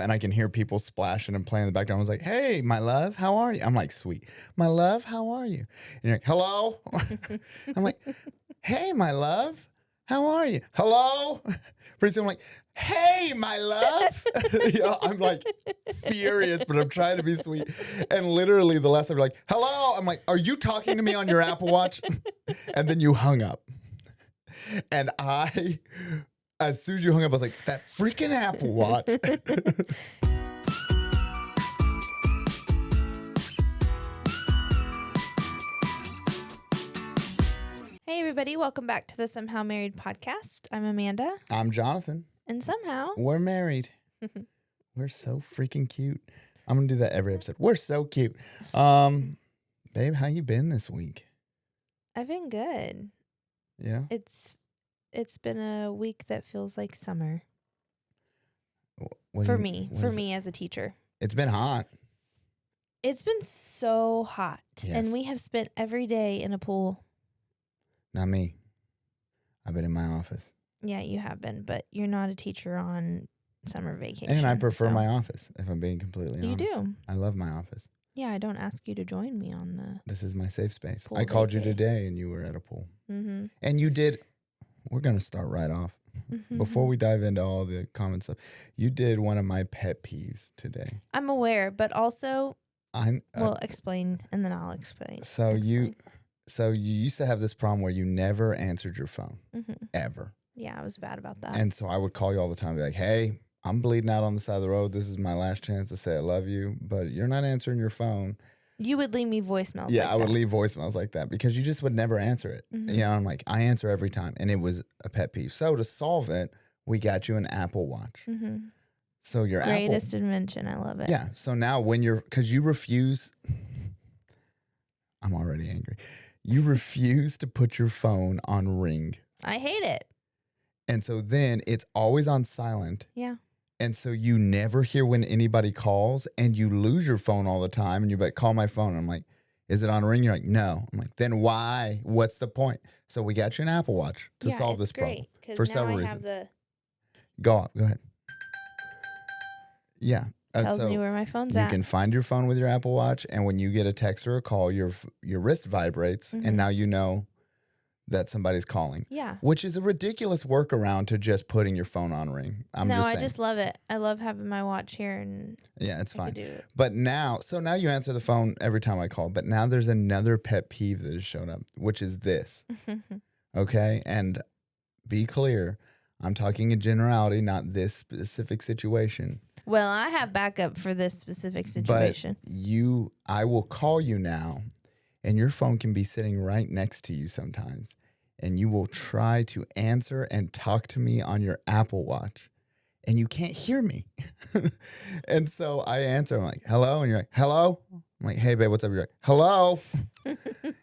and I can hear people splashing and playing in the background. I was like, hey, my love, how are you? I'm like, sweet. My love, how are you? And you're like, hello? I'm like, hey, my love, how are you? Hello? Pretty soon I'm like, hey, my love. I'm like furious, but I'm trying to be sweet. And literally the last time you're like, hello? I'm like, are you talking to me on your Apple Watch? And then you hung up. And as soon as you hung up, I was like, that freaking Apple Watch. Hey, everybody. Welcome back to the Somehow Married podcast. I'm Amanda. I'm Jonathan. And somehow We're married. We're so freaking cute. I'm going to do that every episode. We're so cute. Babe, how you been this week? I've been good. Yeah? It's been a week that feels like summer. What For do me as a teacher. It's been hot. It's been so hot. Yes. And we have spent every day in a pool. Not me. I've been in my office. Yeah, you have been, but you're not a teacher on summer vacation. And I prefer my office, if I'm being completely honest. You do? I love my office. Yeah, I don't ask you to join me on the This is my safe space. pool I called you vacay. today and you were at a pool. Mm-hmm. And you did. We're going to start right off. Before we dive into all the common stuff, you did one of my pet peeves today. I'm aware, but also, I'm explain, and then I'll explain. So you used to have this problem where you never answered your phone, ever. Yeah, I was bad about that. And so I would call you all the time and be like, hey, I'm bleeding out on the side of the road. This is my last chance to say I love you, but you're not answering your phone. You would leave me voicemails. Yeah, like I would that. leave voicemails like that because you just would never answer it. You know, I'm like, I answer every time. And it was a pet peeve. So to solve it, we got you an Apple Watch. So your greatest invention. I love it. Yeah. So now because you refuse, I'm already angry. You refuse to put your phone on ring. I hate it. And so then it's always on silent. Yeah. And so you never hear when anybody calls and you lose your phone all the time. And you're like, call my phone. And I'm like, is it on ring? You're like, no. I'm like, then why? What's the point? So we got you an Apple Watch to solve this problem. For several reasons. Go ahead. Yeah. Tells me where my phone's you at. You can find your phone with your Apple Watch. And when you get a text or a call, your wrist vibrates. And now you know that somebody's calling. Yeah. Which is a ridiculous workaround to just putting your phone on ring. I just love it. I love having my watch here and yeah, it's fine. Do it. But now you answer the phone every time I call. But now there's another pet peeve that has shown up, which is this. Okay? And be clear, I'm talking in generality, not this specific situation. Well, I have backup for this specific situation. But I will call you now. And your phone can be sitting right next to you sometimes. And you will try to answer and talk to me on your Apple Watch. And you can't hear me. And so I answer. I'm like, hello? And you're like, hello? I'm like, hey, babe, what's up? You're like, hello?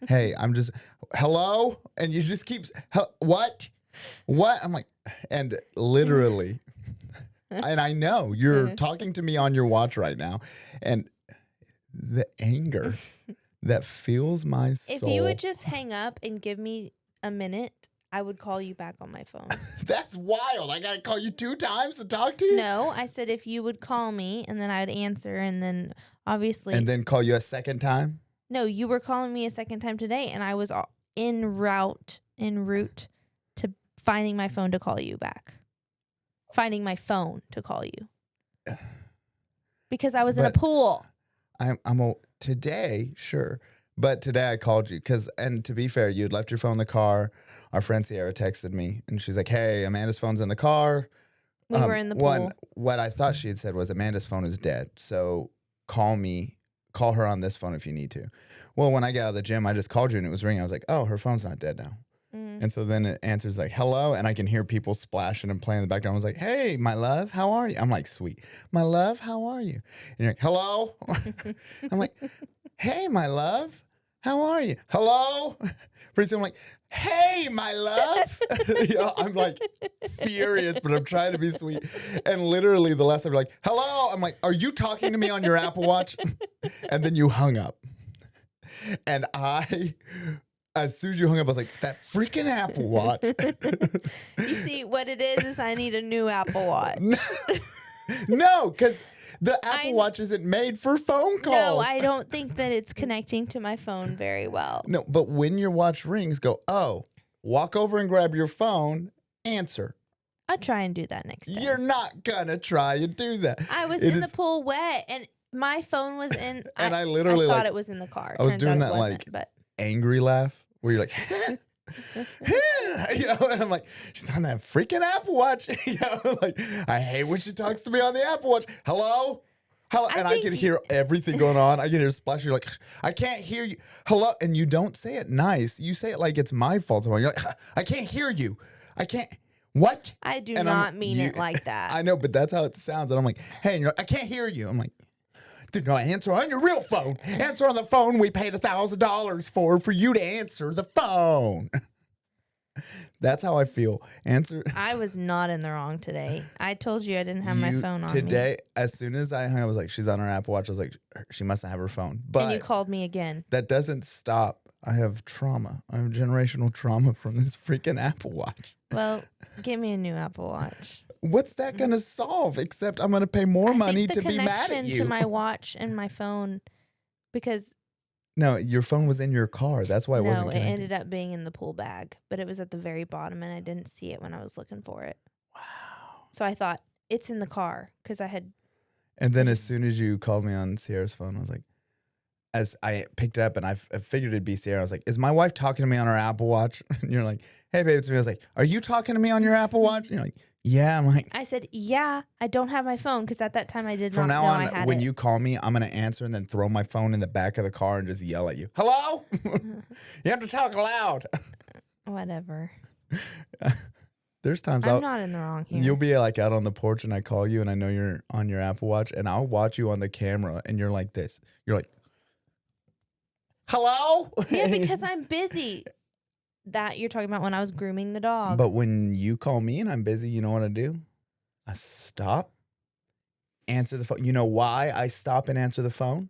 Hey, I'm just, hello? And you just keep, what? What? I'm like, and literally, and I know you're talking to me on your watch right now. And the anger that fills my soul. If you would just hang up and give me a minute, I would call you back on my phone. That's wild. I got to call you 2 times to talk to you? No, I said if you would call me and then I'd answer and then obviously. And then call you a second time? No, you were calling me a second time today and I was en route to finding my phone to call you back. Finding my phone to call you. Because I was in a pool. Today, sure. But today I called you and to be fair, you had left your phone in the car. Our friend Sierra texted me and she's like, hey, Amanda's phone's in the car. We were in the pool. What I thought she had said was Amanda's phone is dead. So call her on this phone if you need to. Well, when I got out of the gym, I just called you and it was ringing. I was like, oh, her phone's not dead now. And so then it answers like, hello. And I can hear people splashing and playing in the background. I was like, hey, my love, how are you? I'm like, sweet. My love, how are you? And you're like, hello? I'm like, hey, my love, how are you? Hello? Pretty soon I'm like, hey, my love. I'm like furious, but I'm trying to be sweet. And literally the last time you're like, hello? I'm like, are you talking to me on your Apple Watch? And then you hung up. And as soon as you hung up, I was like, that freaking Apple Watch. You see, what it is I need a new Apple Watch. No, because The Apple Watch isn't made for phone calls. No, I don't think that it's connecting to my phone very well. No, but when your watch rings, go, oh, walk over and grab your phone, answer. I'll try and do that next time. You're not going to try and do that. I was in the pool wet, and my phone was in. And I literally thought it was in the car. I was doing that angry laugh where you're like, you know, and I'm like, she's on that freaking Apple Watch. You know, like, I hate when she talks to me on the Apple Watch. Hello? Hello? And I can hear everything going on. I can hear splash. You're like, I can't hear you. Hello? And you don't say it nice. You say it like it's my fault. You're like, I can't hear you. I can't. What? I do not mean it like that. I know, but that's how it sounds. And I'm like, hey, and you're like, I can't hear you. I'm like, did not answer on your real phone. Answer on the phone we paid $1,000 for you to answer the phone. That's how I feel. Answer. I was not in the wrong today. I told you I didn't have my phone on today, me. as soon as I hung, I was like, she's on her Apple Watch. I was like, she mustn't have her phone. But and you called me again. That doesn't stop. I have trauma. I have generational trauma from this freaking Apple Watch. Well, give me a new Apple Watch. What's that going to solve except I'm going to pay more money to be mad at you? The connection to my watch and my phone, because... No, your phone was in your car. That's why it wasn't connected. No, it ended up being in the pool bag, but it was at the very bottom, and I didn't see it when I was looking for it. Wow. So I thought, it's in the car, because I had... And then as soon as you called me on Sierra's phone, I was like, as I picked it up, and I figured it'd be Sierra, I was like, is my wife talking to me on her Apple Watch? And you're like, hey, babe, it's me. I was like, are you talking to me on your Apple Watch? And you're like, yeah. I'm like, I said, yeah, I don't have my phone, because at that time I did not know I had it. From now on, when you you call me, I'm going to answer and then throw my phone in the back of the car and just yell at you. Hello? You have to talk loud. Whatever. There's times I'm not in the wrong here. You'll be like out on the porch and I call you and I know you're on your Apple Watch and I'll watch you on the camera and you're like this. You're like, hello? Yeah, because I'm busy. That you're talking about when I was grooming the dog. But when you call me and I'm busy, you know what I do? I stop, answer the phone. You know why I stop and answer the phone?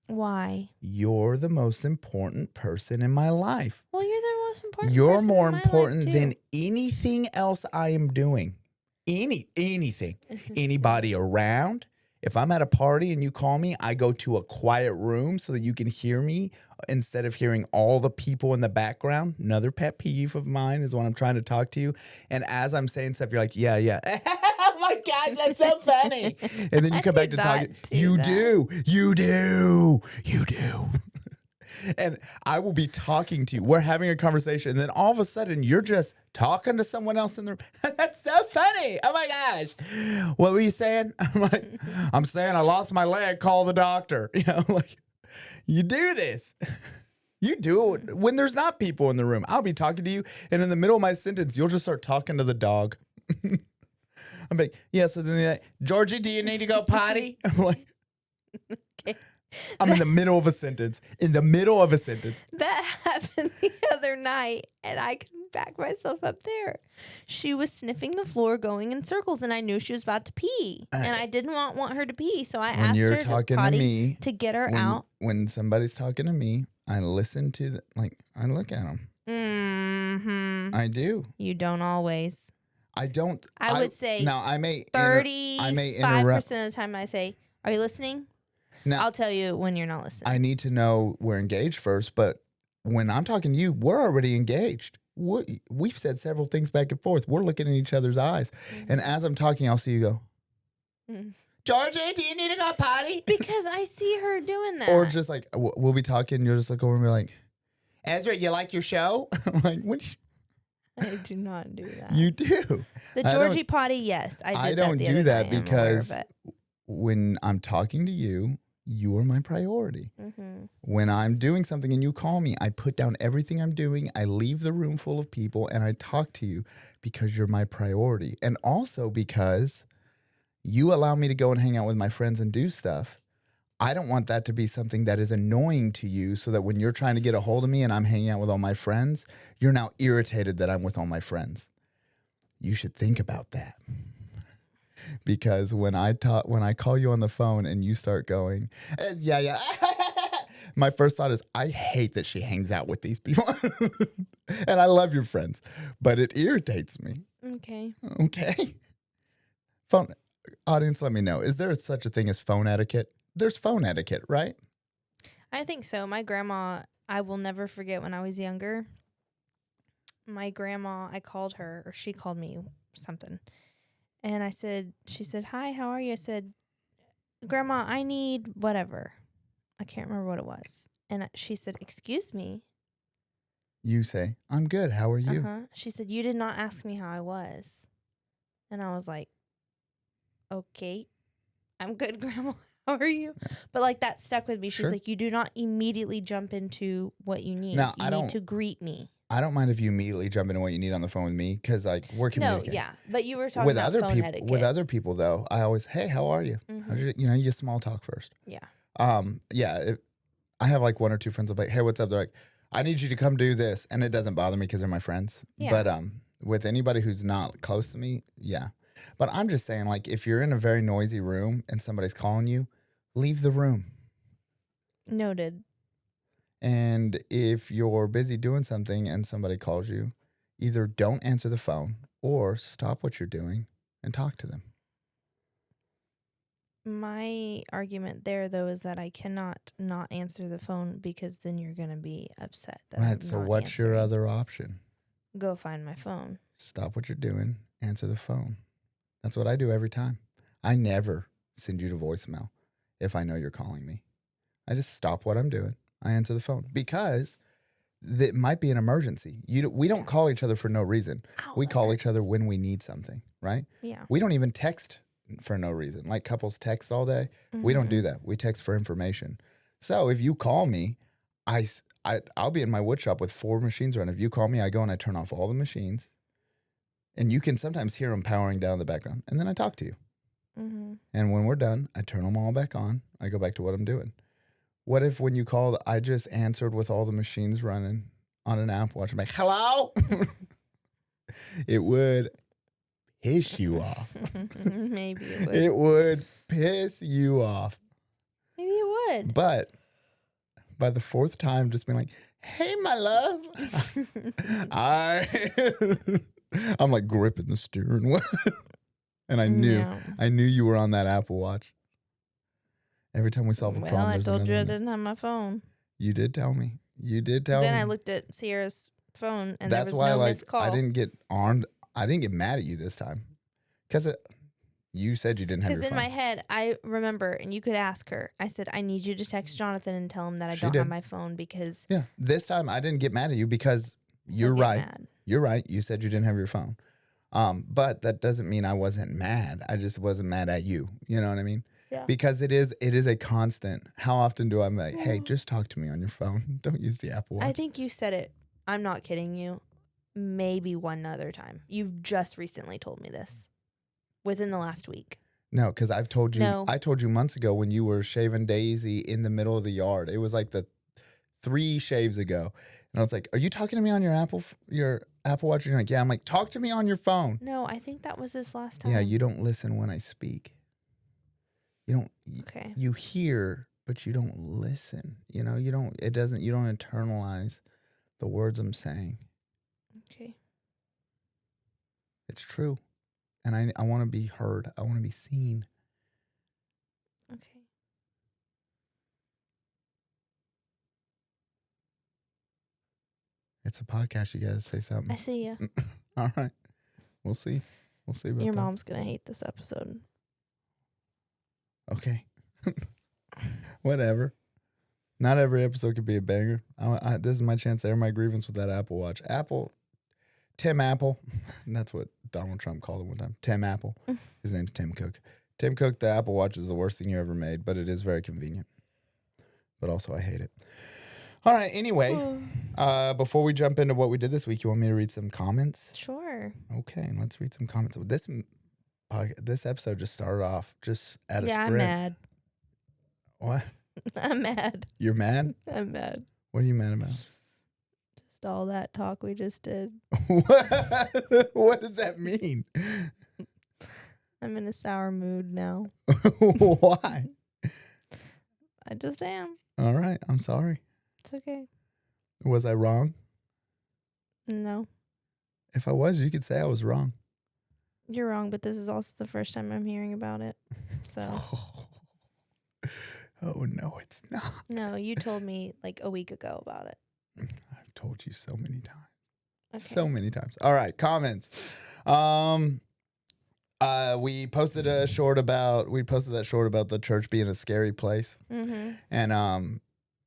Why? You're the most important person in my life. Well, you're the most important You're person more in my important life too. than anything else I am doing. Anything. Anybody around. If I'm at a party and you call me, I go to a quiet room so that you can hear me instead of hearing all the people in the background. Another pet peeve of mine is when I'm trying to talk to you. And as I'm saying stuff, you're like, yeah. Oh my God, that's so funny. And then you come back to talking. You do. And I will be talking to you. We're having a conversation. And then all of a sudden, you're just talking to someone else in the room. That's so funny. Oh, my gosh. What were you saying? I'm saying I lost my leg. Call the doctor. You know, like, you do this. You do it when there's not people in the room. I'll be talking to you. And in the middle of my sentence, you'll just start talking to the dog. I'm like, yeah, so then they're like, Georgie, do you need to go potty? I'm like, okay. I'm in the middle of a sentence. That happened the other night, and I couldn't back myself up there. She was sniffing the floor, going in circles, and I knew she was about to pee. And I didn't want her to pee, so I asked her to potty to get her out. When somebody's talking to me, I listen to I look at them. Mm-hmm. I do. You don't always. I don't. I would say now I may 35% of the time I say, "Are you listening?" Now, I'll tell you when you're not listening. I need to know we're engaged first, but when I'm talking to you, we're already engaged. We've said several things back and forth. We're looking in each other's eyes. Mm-hmm. And as I'm talking, I'll see you go, Georgie, do you need to go potty? Because I see her doing that. Or just like, we'll be talking, you'll just look over and be like, Ezra, you like your show? I'm like, what? I do not do that. You do. The Georgie potty, yes. I don't do that because when I'm talking to you, you are my priority. Mm-hmm. When I'm doing something and you call me, I put down everything I'm doing. I leave the room full of people and I talk to you because you're my priority. And also because you allow me to go and hang out with my friends and do stuff. I don't want that to be something that is annoying to you so that when you're trying to get a hold of me and I'm hanging out with all my friends, you're now irritated that I'm with all my friends. You should think about that. Because when I call you on the phone and you start going, yeah, my first thought is, I hate that she hangs out with these people. And I love your friends, but it irritates me. Okay. Okay. Phone. audience, let me know. Is there such a thing as phone etiquette? There's phone etiquette, right? I think so. My grandma, I will never forget when I was younger. My grandma, I called her, or she called me something. And she said, hi, how are you? I said, Grandma, I need whatever. I can't remember what it was. And she said, excuse me. You say, I'm good. How are you? She said, you did not ask me how I was. And I was like, okay, I'm good, Grandma. How are you? But like that stuck with me. She's like, you do not immediately jump into what you need. Now, you need to greet me. I don't mind if you immediately jump into what you need on the phone with me because like we're communicating. No, yeah, but you were talking about phone etiquette. With other people though, I always, hey, how are you? How's your, you small talk first. Yeah. I have like one or two friends. I'm like, hey, what's up? They're like, I need you to come do this, and it doesn't bother me because they're my friends. Yeah. But with anybody who's not close to me, yeah. But I'm just saying, like, if you're in a very noisy room and somebody's calling you, leave the room. Noted. And if you're busy doing something and somebody calls you, either don't answer the phone or stop what you're doing and talk to them. My argument there, though, is that I cannot not answer the phone because then you're going to be upset. Right. So what's your other option? Go find my phone. Stop what you're doing. Answer the phone. That's what I do every time. I never send you to voicemail if I know you're calling me. I just stop what I'm doing. I answer the phone because it might be an emergency. We don't call each other for no reason. We call each other when we need something, right? Yeah. We don't even text for no reason. Like couples text all day. We don't do that. We text for information. So if you call me, I'll be in my wood shop with 4 machines running. If you call me, I go and I turn off all the machines. And you can sometimes hear them powering down in the background. And then I talk to you. Mm-hmm. And when we're done, I turn them all back on. I go back to what I'm doing. What if when you called, I just answered with all the machines running on an Apple Watch? I'm like, hello? It would piss you off. Maybe it would. It would piss you off. Maybe it would. But by the 4th time, just being like, hey, my love. I'm like gripping the steering wheel. And I knew you were on that Apple Watch. Every time we solve a problem, I told you I didn't have my phone. You did tell me. Then I looked at Sierra's phone, and there was no missed call. I didn't get armed. I didn't get mad at you this time because you said you didn't have your phone. Because in my head, I remember, and you could ask her. I said, I need you to text Jonathan and tell him that I don't have my phone because. Yeah, this time I didn't get mad at you because you're right. You're right. You said you didn't have your phone. But that doesn't mean I wasn't mad. I just wasn't mad at you. You know what I mean? Yeah. Because it is a constant. How often do I like, hey, just talk to me on your phone. Don't use the Apple Watch. I think you said it. I'm not kidding you. Maybe one other time. You've just recently told me this. Within the last week. No, because I've told you. No. I told you months ago when you were shaving Daisy in the middle of the yard. It was like the 3 shaves ago. And I was like, are you talking to me on your Apple Watch? And you're like, yeah. I'm like, talk to me on your phone. No, I think that was this last time. Yeah, you don't listen when I speak. You don't. Okay. You hear, but you don't listen. You know, you don't internalize the words I'm saying. Okay. It's true. And I want to be heard. I want to be seen. Okay. It's a podcast. You guys say something. I see you. All right. We'll see. We'll see about Your mom's going to hate this episode. Okay. Whatever. Not every episode could be a banger. This is my chance to air my grievance with that Apple Watch. Tim Apple. And that's what Donald Trump called him one time. Tim Apple. His name's Tim Cook. Tim Cook, the Apple Watch is the worst thing you ever made, but it is very convenient. But also I hate it. All right. Anyway, before we jump into what we did this week, you want me to read some comments? Sure. Okay. Let's read some comments. This episode just started off just at a sprint. I'm mad. What? I'm mad. You're mad? I'm mad. What are you mad about? Just all that talk we just did. What does that mean? I'm in a sour mood now. Why? I just am. All right. I'm sorry. It's okay. Was I wrong? No. If I was, you could say I was wrong. You're wrong, but this is also the first time I'm hearing about it. So. Oh, no, it's not. No, you told me like a week ago about it. I've told you so many times. Okay. So many times. All right, comments. We posted that short about the church being a scary place. Mm-hmm.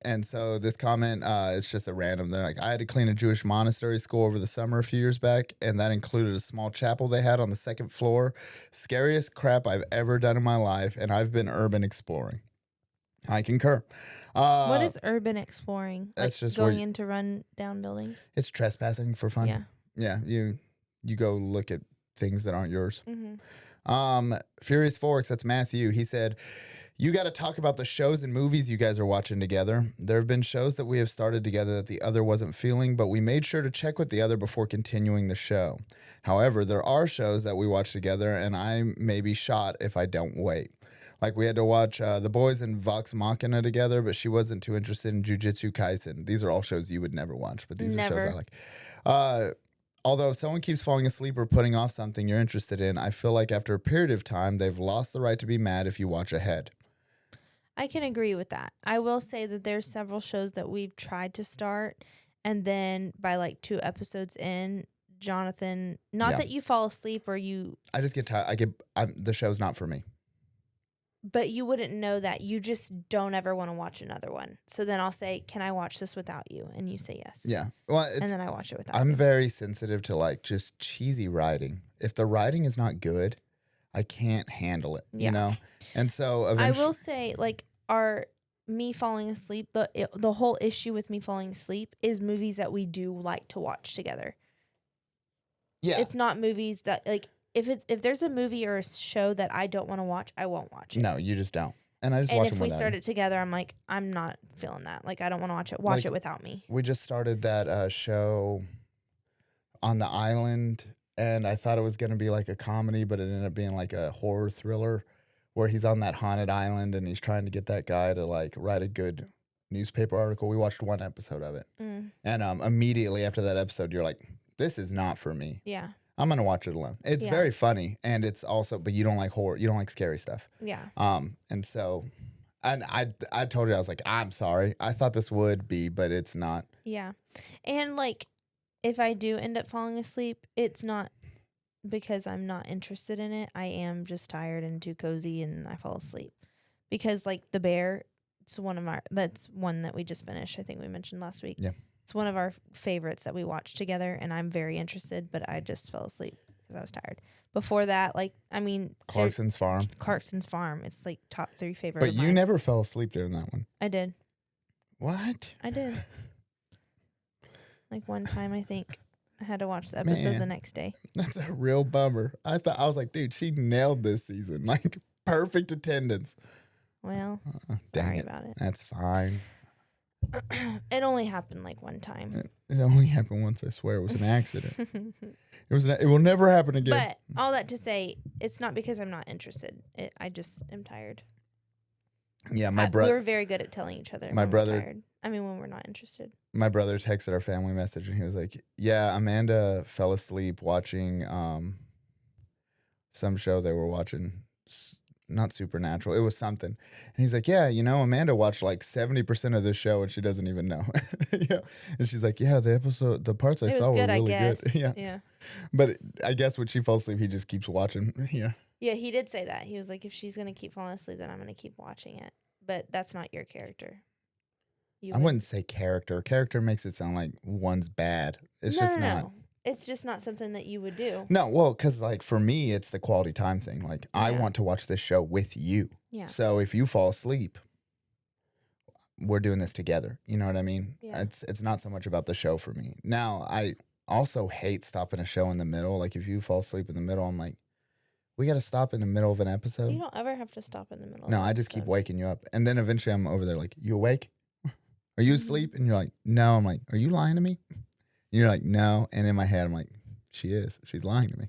And so this comment, it's just a random. They're like, I had to clean a Jewish monastery school over the summer a few years back, and that included a small chapel they had on the second floor. Scariest crap I've ever done in my life, and I've been urban exploring. I concur. What is urban exploring? Like that's just going into run down buildings? It's trespassing for fun. Yeah. Yeah, you go look at things that aren't yours. Mm-hmm. Furious Forks, that's Matthew. He said, you got to talk about the shows and movies you guys are watching together. There have been shows that we have started together that the other wasn't feeling, but we made sure to check with the other before continuing the show. However, there are shows that we watch together, and I may be shot if I don't wait. Like we had to watch The Boys and Vox Machina together, but she wasn't too interested in Jujutsu Kaisen. These are all shows you would never watch, but these are shows I like. Although if someone keeps falling asleep or putting off something you're interested in, I feel like after a period of time, they've lost the right to be mad if you watch ahead. I can agree with that. I will say that there's several shows that we've tried to start, and then by like 2 episodes in, Jonathan, that you fall asleep or you... I just get tired. The show's not for me. But you wouldn't know that. You just don't ever want to watch another one. So then I'll say, can I watch this without you? And you say yes. Yeah. Well, and then I watch it without you. I'm very sensitive to like just cheesy writing. If the writing is not good, I can't handle it, you know? And so eventually... I will say, like, me falling asleep, the whole issue with me falling asleep is movies that we do like to watch together. Yeah. It's not movies that, like, if there's a movie or a show that I don't want to watch, I won't watch it. No, you just don't. And I just watch it without you. And if we start it together, I'm like, I'm not feeling that. Like, I don't want to watch it. Watch it without me. We just started that show on the island, and I thought it was going to be like a comedy, but it ended up being like a horror thriller where he's on that haunted island and he's trying to get that guy to like write a good newspaper article. We watched 1 episode of it. And immediately after that episode, you're like, this is not for me. Yeah. I'm going to watch it alone. It's very funny, and it's also, but you don't like horror. You don't like scary stuff. Yeah. And so, and I told you, I was like, I'm sorry. I thought this would be, but it's not. Yeah. And like, if I do end up falling asleep, it's not because I'm not interested in it. I am just tired and too cozy, and I fall asleep. Because like The Bear, that's one that we just finished. I think we mentioned last week. Yeah. It's one of our favorites that we watched together, and I'm very interested, but I just fell asleep because I was tired. Before that, Clarkson's Farm. It's like top 3 favorite. But you never fell asleep during that one. I did. What? I did. Like one time, I think I had to watch the episode the next day. That's a real bummer. I was like, dude, she nailed this season. Like perfect attendance. Well, sorry about it. That's fine. It only happened like one time. It only happened once, I swear. It was an accident. It will never happen again. But all that to say, it's not because I'm not interested. I just am tired. Yeah, my brother. We were very good at telling each other. My brother. Tired. I mean, when we're not interested. My brother texted our family message, and he was like, "Yeah, Amanda fell asleep watching some show they were watching." Not Supernatural. It was something. And he's like, yeah, Amanda watched like 70% of this show and she doesn't even know. Yeah. And she's like, yeah, the parts I saw were really good. Yeah. But I guess when she falls asleep, he just keeps watching. Yeah. Yeah, he did say that. He was like, if she's going to keep falling asleep, then I'm going to keep watching it. But that's not your character. I wouldn't say character. Character makes it sound like one's bad. It's just not. No. It's just not something that you would do. No, well, because like for me, it's the quality time thing. Like I want to watch this show with you. Yeah. So if you fall asleep, we're doing this together. You know what I mean? Yeah. It's not so much about the show for me. Now, I also hate stopping a show in the middle. Like if you fall asleep in the middle, I'm like, we got to stop in the middle of an episode. You don't ever have to stop in the middle. No, I just keep waking you up. And then eventually I'm over there like, you awake? Are you asleep? And you're like, no. I'm like, are you lying to me? You're like, no. And in my head, I'm like, she is. She's lying to me.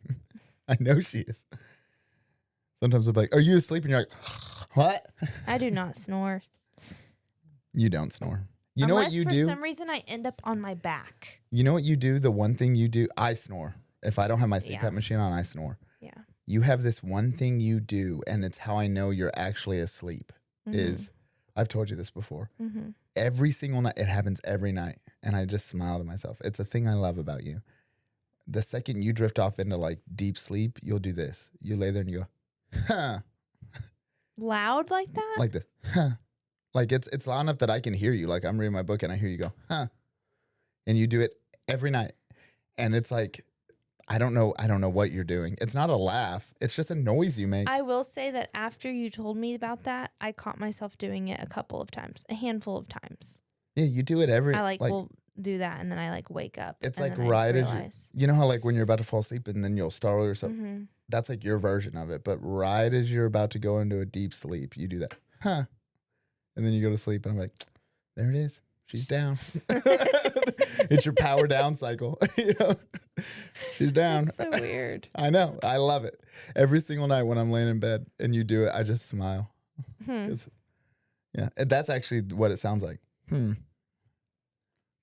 I know she is. Sometimes I'll be like, are you asleep? And you're like, what? I do not snore. You don't snore. You know what you do? For some reason, I end up on my back. You know what you do? The one thing you do, I snore. If I don't have my CPAP machine on, I snore. Yeah. you have this one thing you do, and it's how I know you're actually asleep. Is I've told you this before. Every single night, it happens every night, and I just smile to myself. It's a thing I love about you. The second you drift off into like deep sleep, you'll do this. You lay there and you go, huh. Loud like that? Like this, huh. Like it's loud enough that I can hear you. Like I'm reading my book and I hear you go, huh. And you do it every night. And it's like, I don't know what you're doing. It's not a laugh. It's just a noise you make. I will say that after you told me about that, I caught myself doing it a handful of times. Yeah, you do it every. I will do that, and then I wake up. It's like right as you know how like when you're about to fall asleep and then you'll startle yourself. That's like your version of it. But right as you're about to go into a deep sleep, you do that, huh? And then you go to sleep, and I'm like, there it is. She's down. It's your power down cycle. You know? She's down. That's so weird. I know. I love it. Every single night when I'm laying in bed and you do it, I just smile. Yeah, that's actually what it sounds like. Kind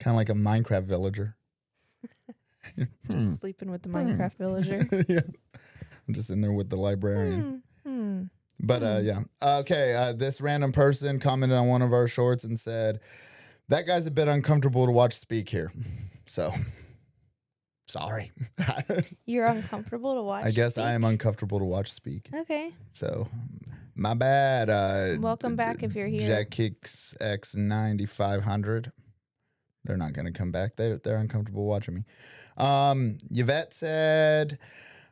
of like a Minecraft villager. Just sleeping with the Minecraft villager. Yeah. I'm just in there with the librarian. But yeah. Okay, this random person commented on one of our shorts and said, that guy's a bit uncomfortable to watch speak here. So, sorry. You're uncomfortable to watch I guess speak? I am uncomfortable to watch speak. Okay. So, my bad. Welcome back if you're here. Jack Kicks X 9500. They're not going to come back. They're uncomfortable watching me. Yvette said,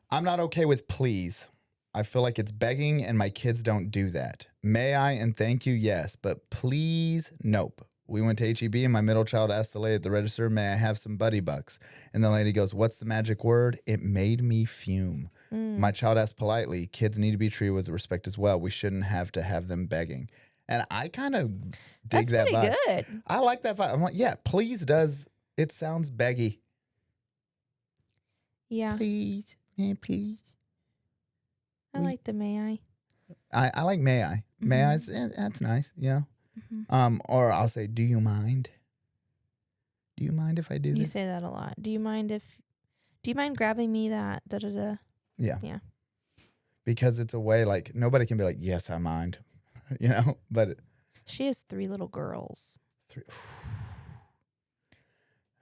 I'm not okay with please. I feel like it's begging and my kids don't do that. May I and thank you, yes, but please, nope. We went to HEB and my middle child asked the lady at the register, may I have some Buddy Bucks? And the lady goes, what's the magic word? It made me fume. My child asked politely, kids need to be treated with respect as well. We shouldn't have to have them begging. And I kind of dig that vibe. That's pretty good. I like that vibe. I'm like, yeah, please does. It sounds beggy. Yeah. Please. Yeah, please. I like the may I like may I. May I? That's nice. Yeah. Or I'll say, do you mind? Do you mind if I do this? You say that a lot. Do you mind grabbing me that? Yeah. Yeah. Because it's a way like nobody can be like, yes, I mind. You know, but she has 3 little girls. 3.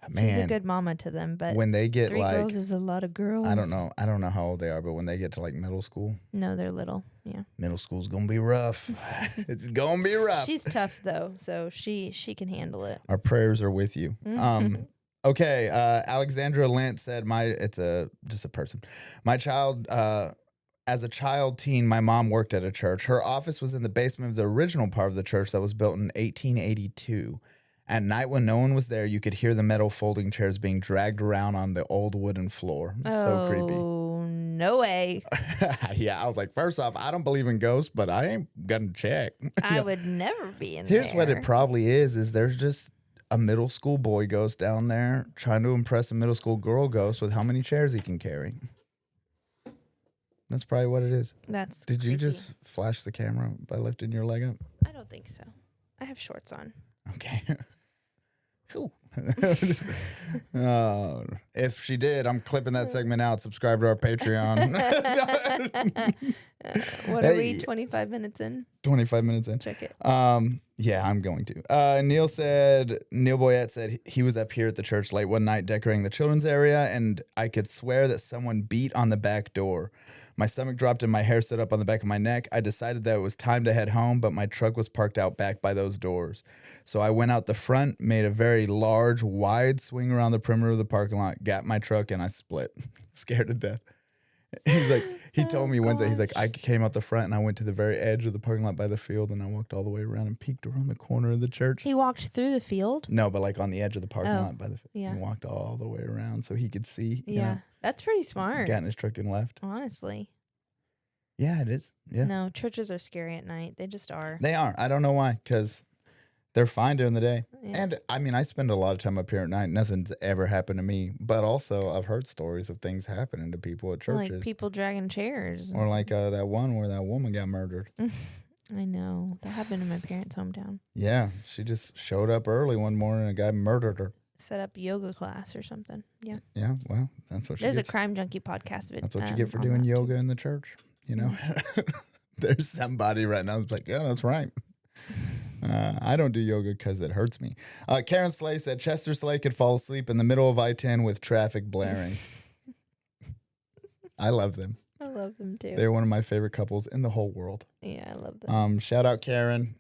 Man, she's a good mama to them, but when they get 3 like girls is a lot of girls. I don't know how old they are, but when they get to like middle school. No, they're little. Yeah. Middle school's gonna be rough. It's gonna be rough. She's tough though, so she can handle it. Our prayers are with you. Okay. Alexandra Lent said, just a person. My child, as a child teen, my mom worked at a church. Her office was in the basement of the original part of the church that was built in 1882. At night when no one was there, you could hear the metal folding chairs being dragged around on the old wooden floor. So creepy. Oh, no way. Yeah, I was like, first off, I don't believe in ghosts, but I ain't gonna check. I would never be in Here's there. what it probably is there's just a middle school boy ghost down there trying to impress a middle school girl ghost with how many chairs he can carry. That's probably what it is. That's Did creepy. you just flash the camera by lifting your leg up? I don't think so. I have shorts on. Okay. Cool. If she did, I'm clipping that segment out. Subscribe to our Patreon. What are we, 25 minutes in? 25 minutes in. Check it. Yeah, I'm going to. Neil Boyette said he was up here at the church late one night decorating the children's area, and I could swear that someone beat on the back door. My stomach dropped and my hair stood up on the back of my neck. I decided that it was time to head home, but my truck was parked out back by those doors. So I went out the front, made a very large, wide swing around the perimeter of the parking lot, got my truck, and I split. Scared to death. He's like, he told me Wednesday, he's like, I came out the front and I went to the very edge of the parking lot by the field and I walked all the way around and peeked around the corner of the church. He walked through the field? No, but like on the edge of the parking lot by the field. Yeah. He walked all the way around so he could see. Yeah. You know, That's pretty smart. got in his truck and left. Honestly. Yeah, it is. Yeah. No, churches are scary at night. They just are. They are. I don't know why, because they're fine during the day. Yeah. And I mean, I spend a lot of time up here at night. Nothing's ever happened to me. But also, I've heard stories of things happening to people at churches. Like people dragging chairs. Or like that one where that woman got murdered. I know. That happened in my parents' hometown. Yeah. She just showed up early one morning and a guy murdered her. set up yoga class or something. Yeah. Yeah, well, that's what she There's a gets. Crime Junkie podcast. That's what you get for doing yoga in the church. You know, there's somebody right now that's like, yeah, that's right. I don't do yoga because it hurts me. Karen Slay said Chester Slay could fall asleep in the middle of I-10 with traffic blaring. I love them. I love them too. They're one of my favorite couples in the whole world. Yeah, I love them. Shout out Karen.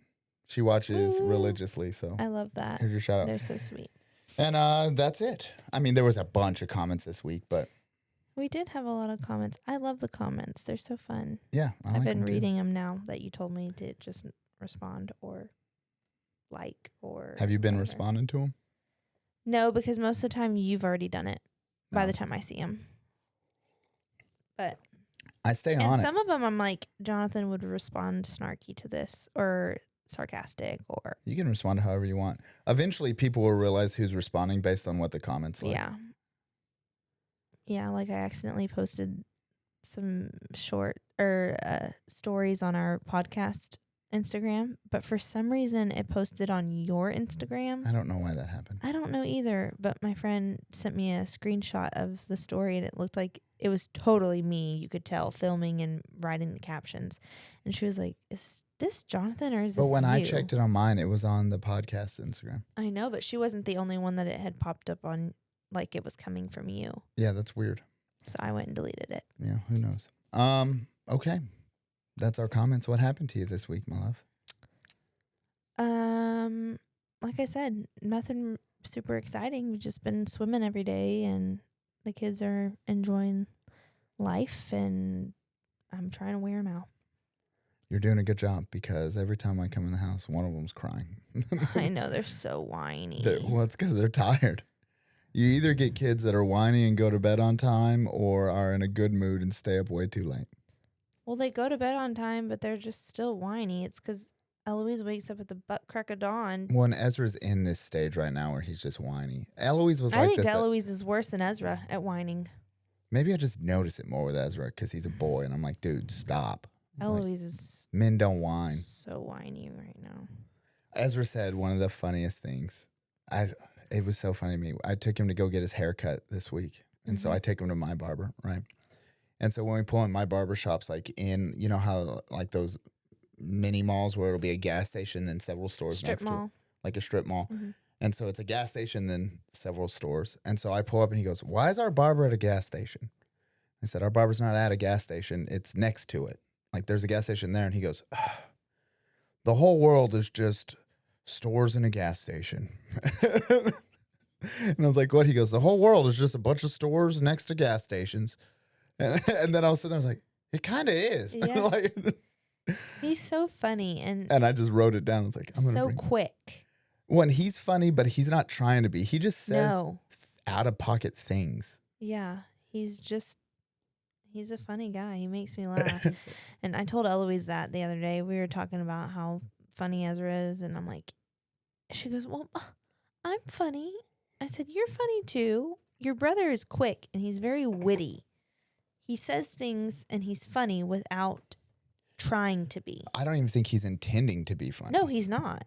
She watches religiously, so I love that. here's your shout out. They're so sweet. And that's it. I mean, there was a bunch of comments this week, but We did have a lot of comments. I love the comments. They're so fun. yeah, I've been reading them now that you told me to just respond or like or. Have you been whatever. responding to them? No, because most of the time you've already done it by No. the time I see them. But I stay and on it. some of them I'm like, Jonathan would respond snarky to this or sarcastic or. You can respond however you want. Eventually, people will realize who's responding based on what the comments like. Yeah. Yeah, like I accidentally posted some short or stories on our podcast Instagram, but for some reason it posted on your Instagram. I don't know why that happened. I don't know either, but my friend sent me a screenshot of the story and it looked like it was totally me. You could tell filming and writing the captions. And she was like, is this Jonathan or is this But when you? I checked it on mine, it was on the podcast Instagram. I know, but she wasn't the only one that it had popped up on, like it was coming from you. Yeah, that's weird. So I went and deleted it. Yeah, who knows? Okay. That's our comments. What happened to you this week, my love? Like I said, nothing super exciting. We've just been swimming every day and the kids are enjoying life and I'm trying to wear them out. You're doing a good job because every time I come in the house, one of them's crying. I know, they're so whiny. Well, it's because they're tired. You either get kids that are whiny and go to bed on time or are in a good mood and stay up way too late. Well, they go to bed on time, but they're just still whiny. It's because Eloise wakes up at the butt crack of dawn. Well, and Ezra's in this stage right now where he's just whiny. Eloise was like I think this. Eloise is worse than Ezra at whining. Maybe I just notice it more with Ezra because he's a boy, and I'm like, dude, stop. Eloise is Men don't whine. so whiny right now. Ezra said one of the funniest things. It was so funny to me. I took him to go get his hair cut this week, and so I take him to my barber, right? And so when we pull in my barber shops, like in, you know how like those mini malls where it'll be a gas station, then several stores Strip next to mall. it, like a strip mall. Mm-hmm. And so it's a gas station, then several stores. And so I pull up and he goes, "Why is our barber at a gas station?" I said, "Our barber's not at a gas station. It's next to it. Like there's a gas station there." And he goes, "The whole world is just stores and a gas station." And I was like, "What?" He goes, "The whole world is just a bunch of stores next to gas stations." And then I was sitting there, I was like, "It kind of is." Yeah. Like, He's so funny and and I just wrote it down. I was like, "I'm gonna so bring." quick. When he's funny, but he's not trying to be. He just says No. out of pocket things. Yeah, he's a funny guy. He makes me laugh. And I told Eloise that the other day. We were talking about how funny Ezra is, and I'm like, she goes, "Well, I'm funny." I said, "You're funny too. Your brother is quick, and he's very witty. He says things, and he's funny without trying to be." I don't even think he's intending to be funny. No, he's not.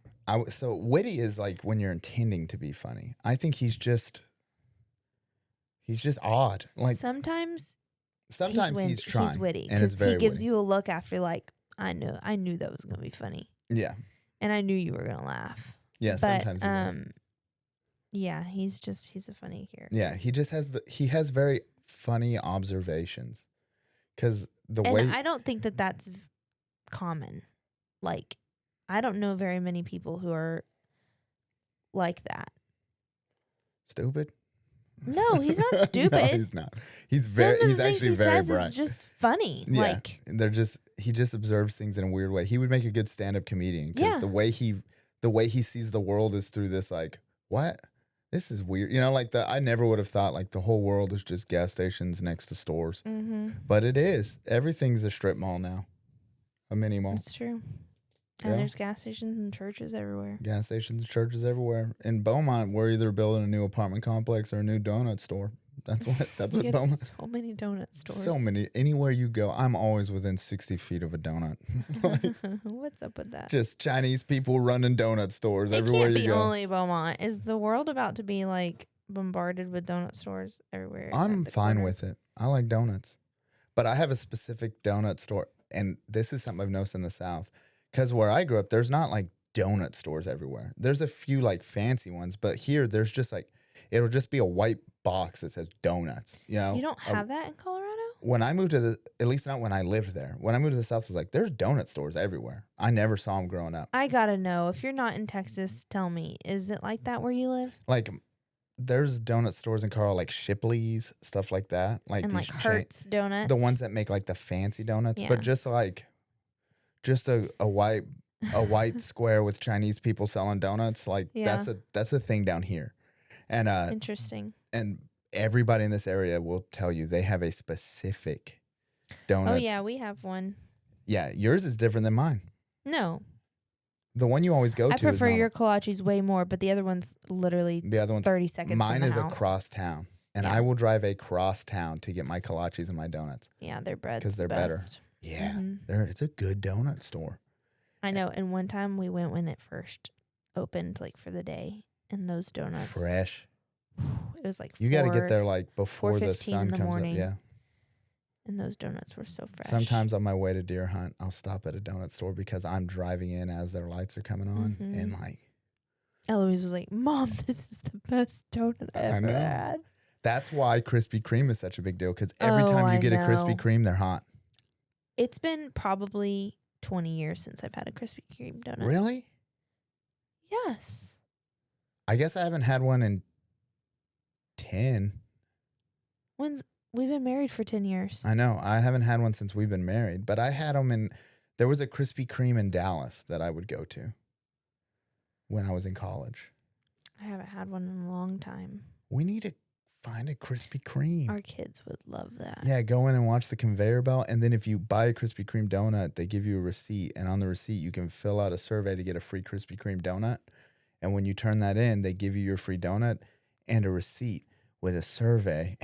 So witty is like when you're intending to be funny. I think he's just odd. Like sometimes he's trying. He's witty and it's because very he gives witty. you a look after like, I knew that was gonna be funny, Yeah, and I knew you were gonna laugh. yeah. But Sometimes he does. yeah, he's a funny character. Yeah, he just has very funny observations because the And way I don't think that that's common. Like, I don't know very many people who are like that. stupid. No, he's not stupid. No, he's not. He's Some very. of the He's things actually he very says bright. is just funny. Yeah, Like, he just observes things in a weird way. He would make a good stand-up comedian because Yeah. the way he sees the world is through this like, what? This is weird. You know, like I never would have thought like the whole world is just gas stations next to stores. But it is. Everything's a strip mall now. A mini mall. it's true. And Yeah. there's gas stations and churches everywhere. Gas stations, churches everywhere. In Beaumont, we're either building a new apartment complex or a new donut store. That's what You have Beaumont. so many donut stores. So many. Anywhere you go, I'm always within 60 feet of a donut. Like, What's up with that? just Chinese people running donut stores It everywhere can't you be go. only Beaumont. Is the world about to be like bombarded with donut stores everywhere? I'm at the fine corner? with it. I like donuts. But I have a specific donut store. And this is something I've noticed in the South. Because where I grew up, there's not like donut stores everywhere. There's a few like fancy ones. But here, there's just like, it'll just be a white box that says donuts. You know? You don't have that in Colorado? When I moved to at least not when I lived there. When I moved to the South, it was like, there's donut stores everywhere. I never saw them growing up. I gotta know. If you're not in Texas, tell me. Is it like that where you live? Like, there's donut stores in Colorado, like Shipley's, stuff like that. Like And these like Hertz donuts? the ones that make like the fancy donuts, Yeah. but just a white square with Chinese people selling donuts. Like Yeah. that's a thing down here. And Interesting. and everybody in this area will tell you they have a specific donut. Oh, yeah, we have one. Yeah, yours is different than mine. No. The one you always go I to prefer is your kolaches way more, but the other one's literally the other one's 30 seconds mine from the is house. across town. And Yeah. I will drive across town to get my kolaches and my donuts. Yeah, their bread's 'Cause they're the better. best. Yeah. Mhm. It's a good donut store. I know. And one time we went when it first opened, like for the day, and those donuts. Fresh. It was like You got to get there like before the 4:15 sun in the comes morning. up. Yeah. And those donuts were so fresh. Sometimes on my way to deer hunt, I'll stop at a donut store because I'm driving in as their lights are coming on, Mhm. and like Eloise was like, "Mom, this is the best donut I I ever know. had." that's why Krispy Kreme is such a big deal. Because every Oh, time you I get a know. Krispy Kreme, they're hot. It's been probably 20 years since I've had a Krispy Kreme donut. Really? Yes. I guess I haven't had one in 10. We've been married for 10 years. I know. I haven't had one since we've been married, but I had them in. There was a Krispy Kreme in Dallas that I would go to when I was in college. I haven't had one in a long time. We need to find a Krispy Kreme. Our kids would love that. Yeah, go in and watch the conveyor belt. And then if you buy a Krispy Kreme donut, they give you a receipt. And on the receipt, you can fill out a survey to get a free Krispy Kreme donut. And when you turn that in, they give you your free donut and a receipt with a survey.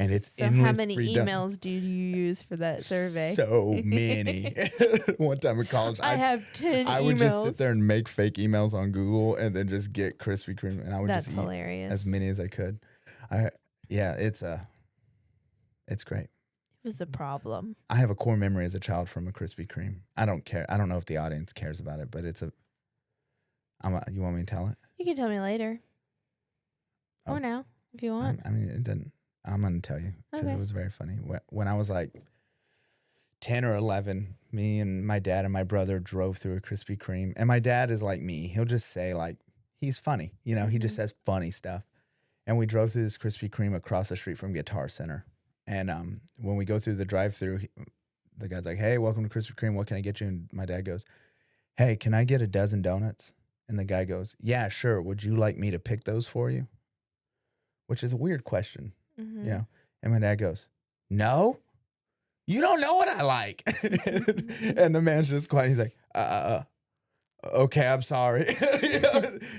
And it's so endless how many free emails do you use for that survey? So many. One time in college, I have 10 I emails. would just sit there and make fake emails on Google and then just get Krispy Kreme. And I would That's just eat hilarious. as many as I could. It's great. It was a problem. I have a core memory as a child from a Krispy Kreme. I don't care. I don't know if the audience cares about it, but you want me to tell it? You can tell me later. Oh. Or now, if you want. I mean, it didn't. I'm going to tell you because Okay. it was very funny. When I was like 10 or 11, me and my dad and my brother drove through a Krispy Kreme. And my dad is like me. He'll just say like, he's funny. You know, he just says funny stuff. And we drove through this Krispy Kreme across the street from Guitar Center. And when we go through the drive-through, the guy's like, "Hey, welcome to Krispy Kreme. What can I get you?" And my dad goes, "Hey, can I get a dozen donuts?" And the guy goes, "Yeah, sure. Would you like me to pick those for you?" Which is a weird question, Mhm. you know? And my dad goes, "No, you don't know what I like." And the man's just quiet. He's like, okay, I'm sorry.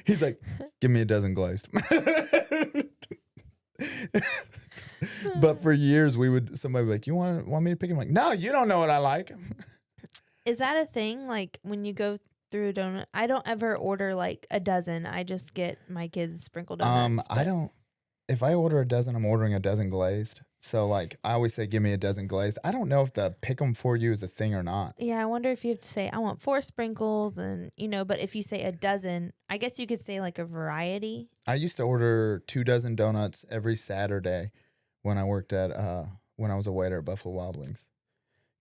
He's like, "Give me a dozen glazed." But for years, somebody would be like, "You want me to pick him?" Like, "No, you don't know what I like." Is that a thing? Like when you go through a donut, I don't ever order like a dozen. I just get my kids sprinkled donuts. I don't. If I order a dozen, I'm ordering a dozen glazed. So like, I always say, "Give me a dozen glazed." I don't know if the pick 'em for you is a thing or not. Yeah, I wonder if you have to say, "I want 4 sprinkles," and but if you say a dozen, I guess you could say like a variety. I used to order 2 dozen donuts every Saturday when I worked at when I was a waiter at Buffalo Wild Wings,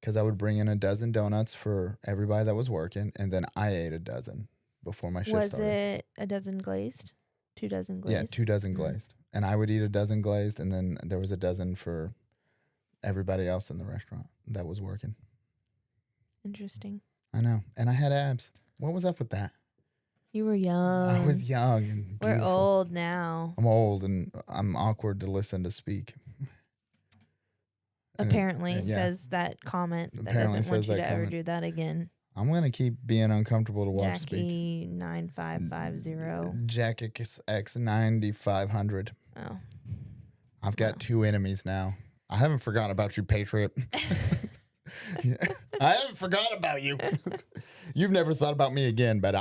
because I would bring in a dozen donuts for everybody that was working, and then I ate a dozen before my shift Was started. it a dozen glazed? 2 dozen glazed? Yeah, 2 dozen glazed. And I would eat a dozen glazed, and then there was a dozen for everybody else in the restaurant that was working. Interesting. I know. And I had abs. What was up with that? You were young. I was young and beautiful. We're old now. I'm old, and I'm awkward to listen to speak. And Apparently, yeah. says that comment that Apparently doesn't want says you that to ever comment. do that again. I'm going to keep being uncomfortable to watch speak. Jackie 9550. Jack X 9500. Oh. I've got 2 enemies now. I haven't forgotten about you, Patriot. I haven't forgotten about you. You've never thought about me again, but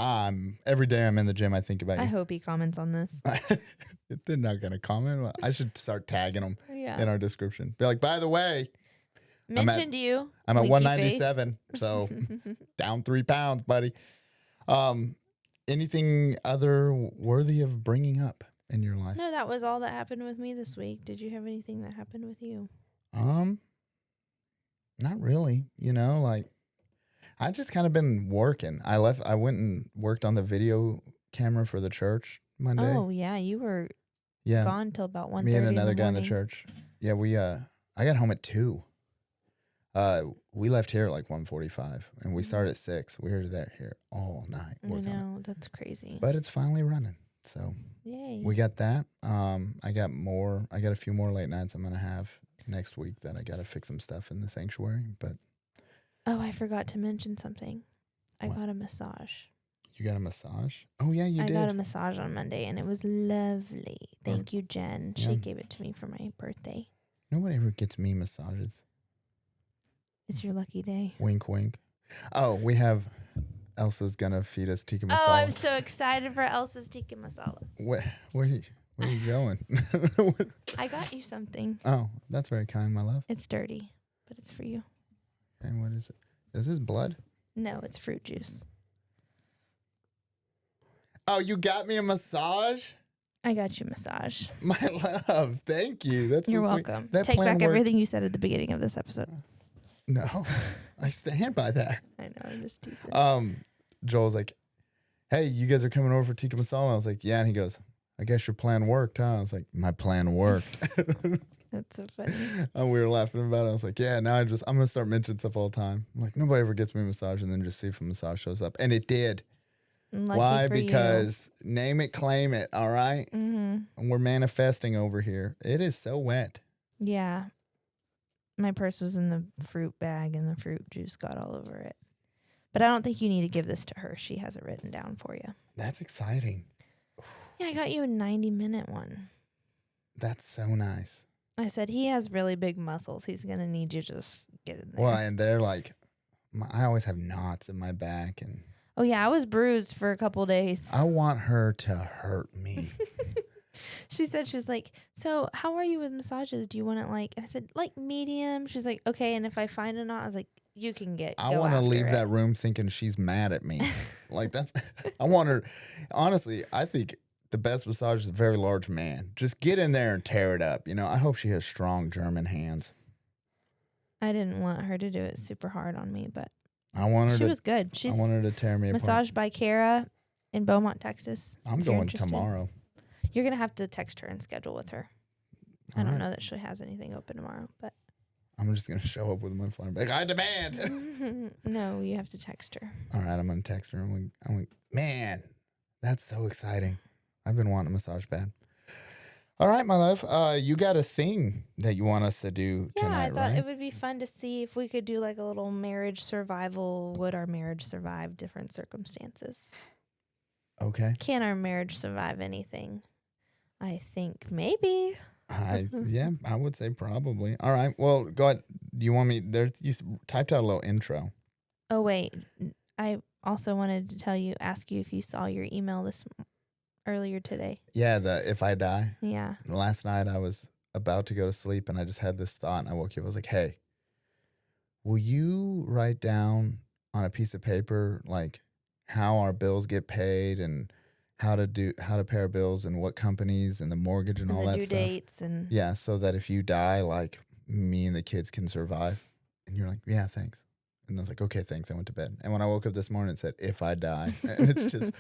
every day I'm in the gym, I think about you. I hope he comments on this. They're not going to comment. I should start tagging them Yeah. in our description. Be like, by the way, Mentioned you. I'm at Winky 197, so down 3 pounds, buddy. Anything other worthy of bringing up in your life? No, that was all that happened with me this week. Did you have anything that happened with you? Not really. Like I just kind of been working. I went and worked on the video camera for the church Monday. Oh yeah, you were gone till about 1:30. Me and another guy in the church. Yeah, I got home at 2. We left here at like 1:45, and we started at 6. We were here all night. I know, that's crazy. But it's finally running, so yay. we got that. I got a few more late nights I'm gonna have next week that I gotta fix some stuff in the sanctuary. But I forgot to mention something. I What? got a massage. You got a massage? Oh yeah, you did. I got a massage on Monday, and it was lovely. Thank you, Jen. Yeah. She gave it to me for my birthday. Nobody ever gets me massages. It's your lucky day. Wink, wink. Oh, we have Elsa's gonna feed us tikka masala. Oh, I'm so excited for Elsa's tikka masala. Where are you going? I got you something. Oh, that's very kind, my love. It's dirty, but it's for you. And what is it? Is this blood? No, it's fruit juice. Oh, you got me a massage? I got you a massage. My love, thank you. That's You're so sweet. welcome. That Take plan back worked. everything you said at the beginning of this episode. No, I stand by that. I know, I'm just teasing. Joel's like, hey, you guys are coming over for tikka masala? I was like, yeah. And he goes, I guess your plan worked, huh? I was like, my plan worked. That's so funny. And we were laughing about it. I was like, yeah, now I'm going to start mentioning stuff all the time. I'm like, nobody ever gets me a massage, and then just see if a massage shows up. And it did. Lucky Why? for Because name it, claim it, all right? you. Mm-hmm. And we're manifesting over here. It is so wet. Yeah. My purse was in the fruit bag, and the fruit juice got all over it. But I don't think you need to give this to her. She has it written down for you. That's exciting. Yeah, I got you a 90-minute one. That's so nice. I said, he has really big muscles. He's going to need you to just get in there. Well, and they're like, I always have knots in my back, and Oh, yeah, I was bruised for a couple days. I want her to hurt me. She said, she was like, so how are you with massages? Do you want it like, and I said, like medium. She's like, okay. And if I find a knot, I was like, you can I want to leave that room thinking she's mad at me. Like I want her, honestly, I think the best massage is a very large man. Just get in there and tear it up. I hope she has strong German hands. I didn't want her to do it super hard on me, but she was good. I want her to tear me apart. Massaged by Kara in Beaumont, Texas. I'm going tomorrow. You're going to have to text her and schedule with her. I don't know that she has anything open tomorrow, but I'm just going to show up with my phone. Like, I demand. No, you have to text her. All right, I'm going to text her. I'm like, man, that's so exciting. I've been wanting a massage bad. All right, my love. You got a thing that you want us to do tonight, I thought right? it would be fun to see if we could do like a little marriage survival. Would our marriage survive different circumstances? Okay. Can our marriage survive anything? I think maybe. Yeah, I would say probably. All right. Well, go ahead. Do you want me there? You typed out a little intro. Oh, wait. I also wanted to ask you if you saw your email earlier today. Yeah, if I die. Yeah. Last night I was about to go to sleep and I just had this thought and I woke up. I was like, hey, will you write down on a piece of paper like how our bills get paid and how to pay our bills and what companies and the mortgage and all that stuff. Due dates and yeah, so that if you die, like me and the kids can survive. And you're like, yeah, thanks. And I was like, okay, thanks. I went to bed. And when I woke up this morning, it said, if I die. And it's just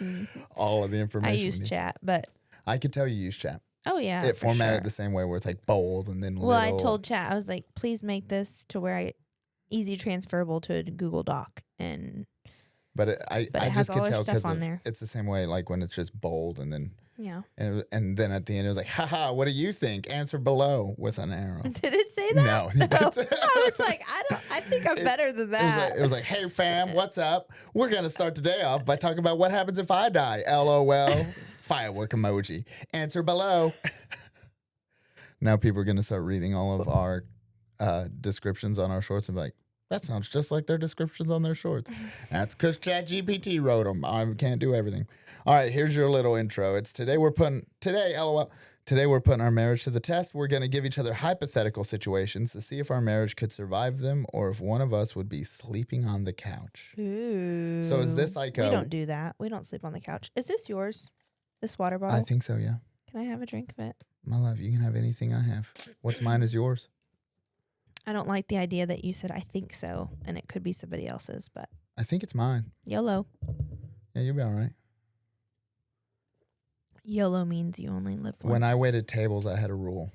all of the information. I use chat, but I could tell you use chat. Oh, yeah. It formatted the same way where it's like bold and then little. Well, I told chat, I was like, please make this to where easy transferable to a Google Doc. But I just could tell because it's the same way, like when it's just bold and then. Yeah. And then at the end, it was like, haha, what do you think? Answer below with an arrow. Did it say that? No. I was like, I think I'm better than that. It was like, hey, fam, what's up? We're going to start today off by talking about what happens if I die. LOL. Firework emoji. Answer below. Now people are going to start reading all of our descriptions on our shorts and be like, that sounds just like their descriptions on their shorts. That's because ChatGPT wrote them. I can't do everything. All right, here's your little intro. It's today we're putting our marriage to the test. We're going to give each other hypothetical situations to see if our marriage could survive them or if one of us would be sleeping on the couch. Ooh. So is this like we don't do that. We don't sleep on the couch. Is this yours? This water bottle? I think so, yeah. Can I have a drink of it? My love, you can have anything I have. What's mine is yours. I don't like the idea that you said I think so, and it could be somebody else's, but I think it's mine. YOLO. Yeah, you'll be all right. YOLO means you only live once. When I waited tables, I had a rule.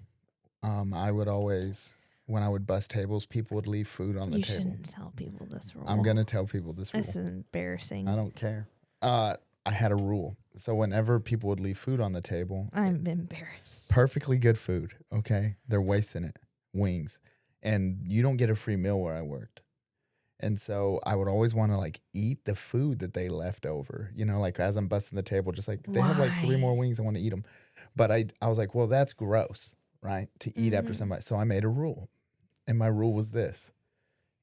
I would always, when I would bus tables, people would leave food on the you table. You shouldn't tell people this rule. I'm going to tell people this rule. This is embarrassing. I don't care. I had a rule. So whenever people would leave food on the table. I'm embarrassed. Perfectly good food, okay? They're wasting it. Wings. And you don't get a free meal where I worked. And so I would always want to like eat the food that they left over, you know, like as I'm busting the table, just like they have like 3 more wings. I want to eat them. But I was like, well, that's gross, right? To eat after somebody. So I made a rule. And my rule was this.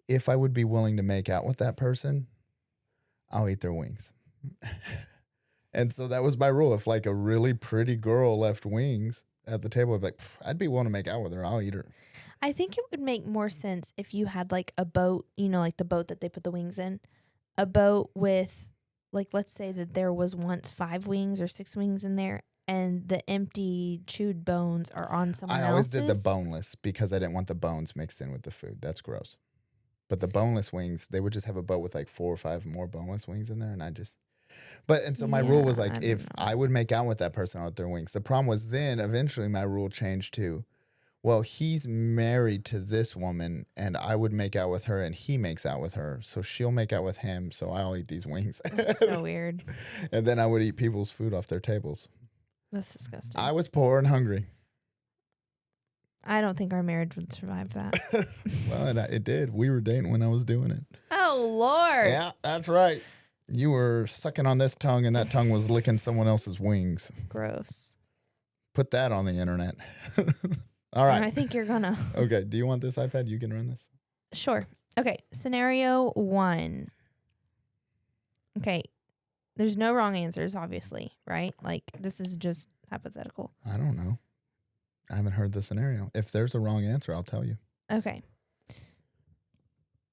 If I would be willing to make out with that person, I'll eat their wings. And so that was my rule. If like a really pretty girl left wings at the table, I'd be like, I'd be willing to make out with her. I'll eat her. I think it would make more sense if you had like a boat, you know, like the boat that they put the wings in, a boat with like, let's say that there was once 5 wings or 6 wings in there and the empty chewed bones are on someone else's. I always did the boneless because I didn't want the bones mixed in with the food. That's gross. But the boneless wings, they would just have a boat with like 4 or 5 more boneless wings in there. And so my rule was like, I would make out with that person with their wings. The problem was then eventually my rule changed to, well, he's married to this woman, and I would make out with her, and he makes out with her. So she'll make out with him, so I'll eat these wings. That's so weird. And then I would eat people's food off their tables. That's disgusting. I was poor and hungry. I don't think our marriage would survive that. Well, it did. We were dating when I was doing it. Oh, Lord. Yeah, that's right. You were sucking on this tongue, and that tongue was licking someone else's wings. Gross. Put that on the internet. All right. I think you're gonna. Okay. Do you want this iPad? You can run this. Sure. Okay. Scenario 1. Okay. There's no wrong answers, obviously, right? Like, this is just hypothetical. I don't know. I haven't heard the scenario. If there's a wrong answer, I'll tell you. Okay.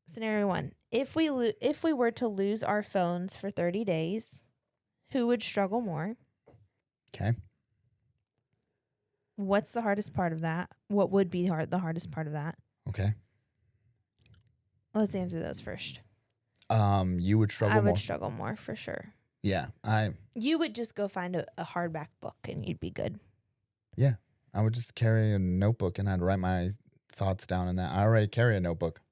Scenario 1. If we were to lose our phones for 30 days, who would struggle more? Okay. What's the hardest part of that? What would be the hardest part of that? Okay. Let's answer those first. You would struggle more. I would struggle more for sure. Yeah. You would just go find a hardback book and you'd be good. Yeah. I would just carry a notebook and I'd write my thoughts down in that. I already carry a notebook.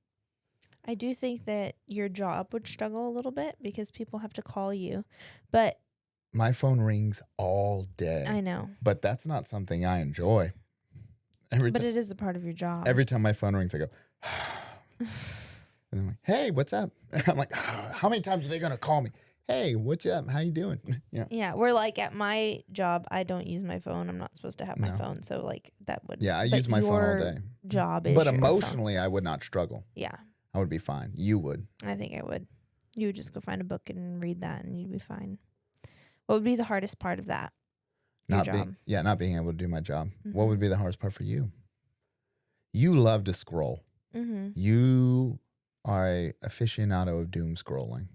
I do think that your job would struggle a little bit because people have to call you. But my phone rings all day. I know. But that's not something I enjoy. But it is a part of your job. Every time my phone rings, I go, and I'm like, hey, what's up? I'm like, how many times are they going to call me? Hey, what's up? How you doing? Yeah. Yeah. We're like at my job, I don't use my phone. I'm not supposed to have my phone. So like that would. Yeah, I use my phone all day. Job is. But emotionally, I would not struggle. Yeah. I would be fine. You would. I think I would. You would just go find a book and read that and you'd be fine. What would be the hardest part of that? Not being able to do my job. Mm-hmm. What would be the hardest part for you? You love to scroll. Mm-hmm. You are a aficionado of doom scrolling.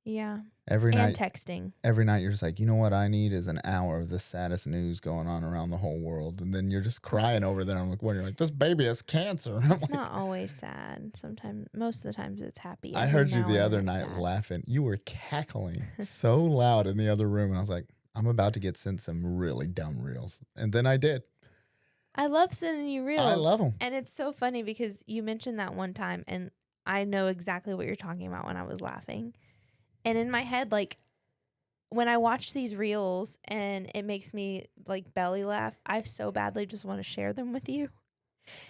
Yeah. Every night. Texting. Every night you're just like, you know what I need is an hour of the saddest news going on around the whole world. And then you're just crying over there. I'm like, what? You're like, this baby has cancer. It's not always sad. Sometimes, most of the times it's happy. I heard you the other night laughing. You were cackling so loud in the other room. And I was like, I'm about to get sent some really dumb reels. And then I did. I love sending you reels. I love them. And it's so funny because you mentioned that one time and I know exactly what you're talking about when I was laughing. And in my head, like, when I watch these reels and it makes me, like, belly laugh, I so badly just want to share them with you.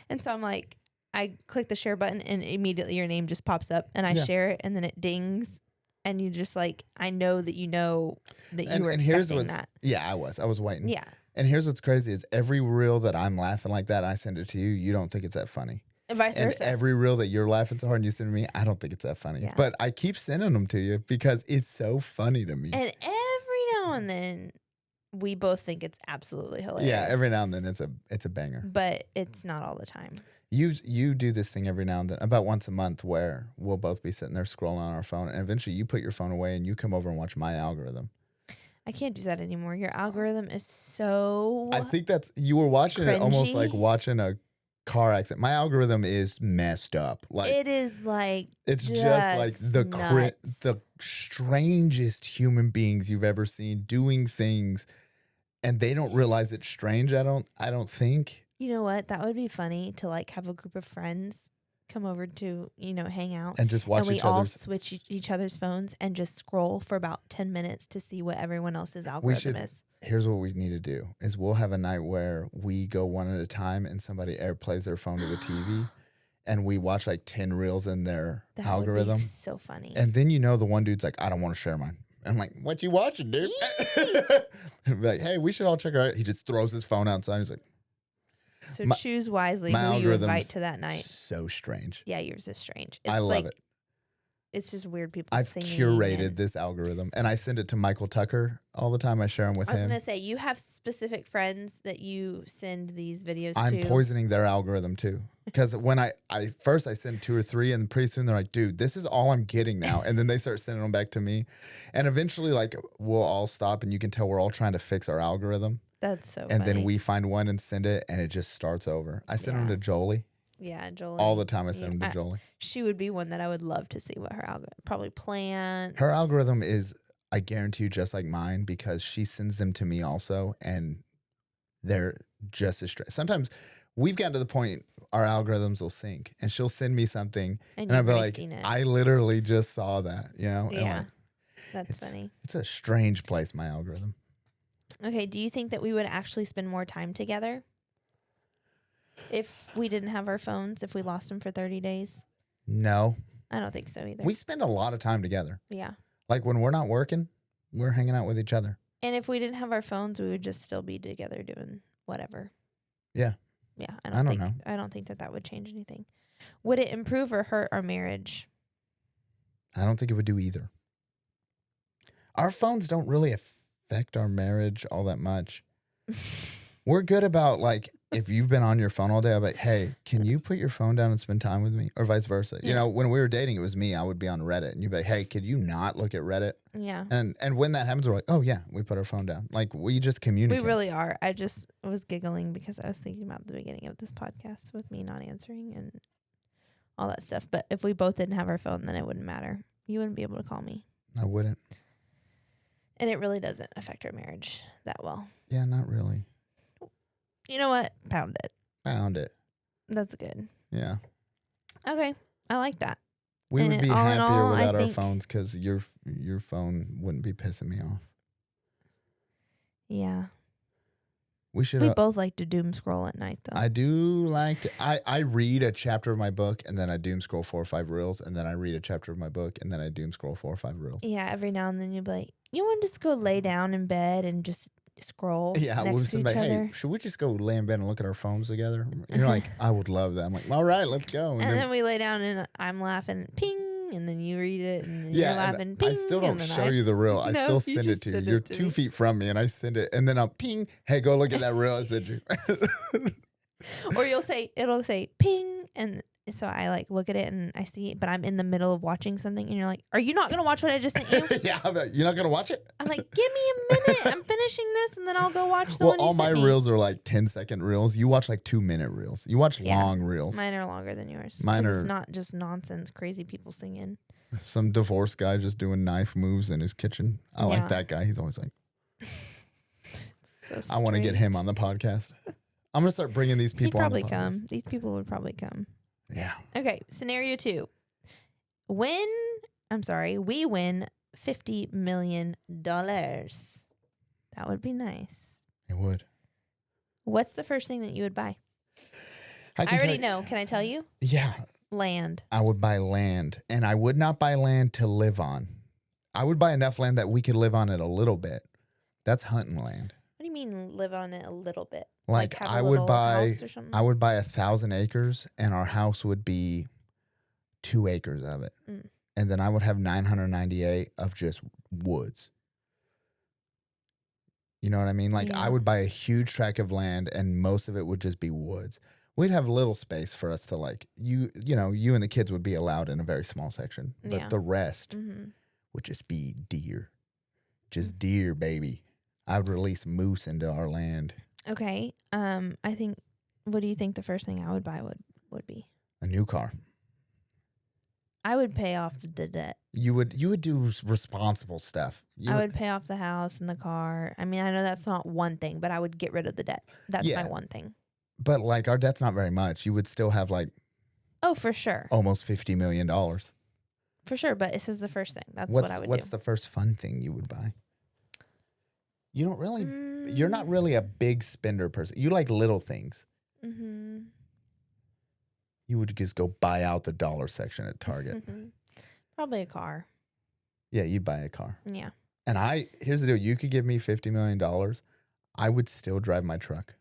And so I'm like, I click the share button and immediately your name just pops up and I share it and then it dings. And you just, like, I know that you know that you were expecting that. Yeah, I was waiting. Yeah. And here's what's crazy is every reel that I'm laughing like that, I send it to you, you don't think it's that funny. And vice And versa. every reel that you're laughing so hard and you send to me, I don't think it's that funny. Yeah. But I keep sending them to you because it's so funny to me. And every now and then, we both think it's absolutely hilarious. Yeah, every now and then it's a banger. But it's not all the time. You do this thing every now and then, about once a month, where we'll both be sitting there scrolling on our phone, and eventually you put your phone away and you come over and watch my algorithm. I can't do that anymore. Your algorithm is so I think you were watching it almost like watching a car accident. My algorithm is messed up. Like it is like it's just like the strangest human beings you've ever seen doing things, and they don't realize it's strange. I don't think. You know what? That would be funny to like have a group of friends come over to, hang out. And just watch and we each all other's. switch each other's phones and just scroll for about 10 minutes to see what everyone else's algorithm is. Here's what we need to do is we'll have a night where we go one at a time and somebody airplays their phone to the TV and we watch like 10 reels in their algorithm. Would be so funny. And then the one dude's like, I don't want to share mine. I'm like, what you watching, dude? And be like, hey, we should all check it out. He just throws his phone outside. He's like, so choose wisely who you invite to that night. So strange. Yeah, yours is strange. It's I love it. It's just weird people I've singing. curated this algorithm, and I send it to Michael Tucker all the time. I share them with him. I was going to say, you have specific friends that you send these videos to. I'm poisoning their algorithm, too. Because when I send 2 or 3, and pretty soon they're like, dude, this is all I'm getting now. And then they start sending them back to me. And eventually, like, we'll all stop, and you can tell we're all trying to fix our algorithm. That's so And funny. then we find one and send it, and it just starts over. I send them to Jolie. Yeah, Jolie. All the time I send them to Jolie. She would be one that I would love to see what her algorithm, probably plants. Her algorithm is, I guarantee you, just like mine, because she sends them to me also, and they're just as strange. Sometimes we've gotten to the point our algorithms will sync, and she'll send me something, and I'll be like, I literally just saw that, Yeah, like, that's funny. It's a strange place, my algorithm. Okay, do you think that we would actually spend more time together if we didn't have our phones, if we lost them for 30 days? No. I don't think so either. We spend a lot of time together. Yeah. Like when we're not working, we're hanging out with each other. And if we didn't have our phones, we would just still be together doing whatever. Yeah. Yeah. I don't know. I don't think that would change anything. Would it improve or hurt our marriage? I don't think it would do either. Our phones don't really affect our marriage all that much. We're good about, like, if you've been on your phone all day, I'll be like, hey, can you put your phone down and spend time with me? Or vice versa. Yeah. You know, when we were dating, it was me. I would be on Reddit. And you'd be like, hey, could you not look at Reddit? Yeah. And when that happens, we're like, oh, yeah, we put our phone down. Like, we just communicate. We really are. I just was giggling because I was thinking about the beginning of this podcast with me not answering and all that stuff. But if we both didn't have our phone, then it wouldn't matter. You wouldn't be able to call me. I wouldn't. And it really doesn't affect our marriage that well. Yeah, not really. You know what? Pound it. Found it. That's good. Yeah. Okay. I like that. We would be all in happier all, without our phones because your phone wouldn't be pissing me off. Yeah. We both like to doom scroll at night, though. I do like to. I read a chapter of my book and then I doom scroll 4 or 5 reels, and then I read a chapter of my book and then I doom scroll 4 or 5 reels. Yeah, every now and then you'll be like, you want to just go lay down in bed and just scroll next to each other? Hey, should we just go lay in bed and look at our phones together? And you're like, I would love that. I'm like, all right, let's go. And then we lay down and I'm laughing, ping, and then you read it and you're laughing, ping. I still don't show you the reel. I still send it to you. You're 2 feet from me and I send it, and then I'll ping, hey, go look at that reel I sent you. Or it'll say ping, and so I like look at it and I see, but I'm in the middle of watching something, and you're like, "Are you not gonna watch what I just sent you?" Yeah, you're not gonna watch it. I'm like, "Give me a minute. I'm finishing this, and then I'll go watch the one you all my sent me." reels are like 10-second reels. You watch like 2-minute reels. You watch long reels. Mine are longer than yours. It's not just nonsense, crazy people singing. Some divorced guy just doing knife moves in his kitchen. I like that guy. He's always like, so I want to get him on the podcast. I'm gonna start bringing these people. He'd probably on the come. These people would probably come. Yeah. Okay. Scenario 2. We win $50 million. That would be nice. It would. What's the first thing that you would buy? I already know. Can I tell you? Yeah. Land. I would buy land, and I would not buy land to live on. I would buy enough land that we could live on it a little bit. That's hunting land. What do you you mean live on it a little bit? Like have I a would little buy, house or something? I would buy 1,000 acres, and our house would be 2 acres of it, and then I would have 998 of just woods. You know what I mean? Like I would buy a huge tract of land, and most of it would just be woods. We'd have little space for us to like you and the kids would be allowed in a very small section, but the rest would just be deer, just deer, baby. I would release moose into our land. Okay. I think. What do you think the first thing I would buy would be? A new car. I would pay off the debt. You would do responsible stuff. I would pay off the house and the car. I mean, I know that's not one thing, but I would get rid of the debt. That's my one thing. But like our debt's not very much. You would still have like for sure. Almost $50 million. For sure, but this is the first thing. That's what I would do. What's the first fun thing you would buy? You don't really you're not really a big spender person. You like little things. Mm-hmm. You would just go buy out the dollar section at Target. Probably a car. Yeah, you'd buy a car. Yeah. And here's the deal. You could give me $50 million. I would still drive my truck.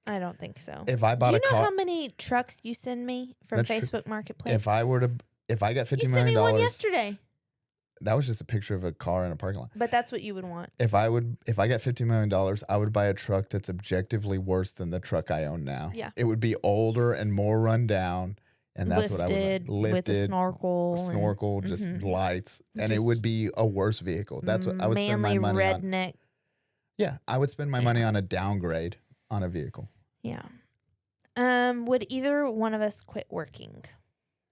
I don't think so. If I bought a car. Do you know how many trucks you send me from Facebook Marketplace? If I got $50 million. You sent me one yesterday. That was just a picture of a car in a parking lot. But that's what you would want. If I got $50 million, I would buy a truck that's objectively worse than the truck I own now. Yeah. It would be older and more run down. And that's what I would want. Lifted with a snorkel, just lights. And it would be a worse vehicle. That's what I would spend my money on. Redneck. Yeah. I would spend my money on a downgrade on a vehicle. Yeah. Would either one of us quit working?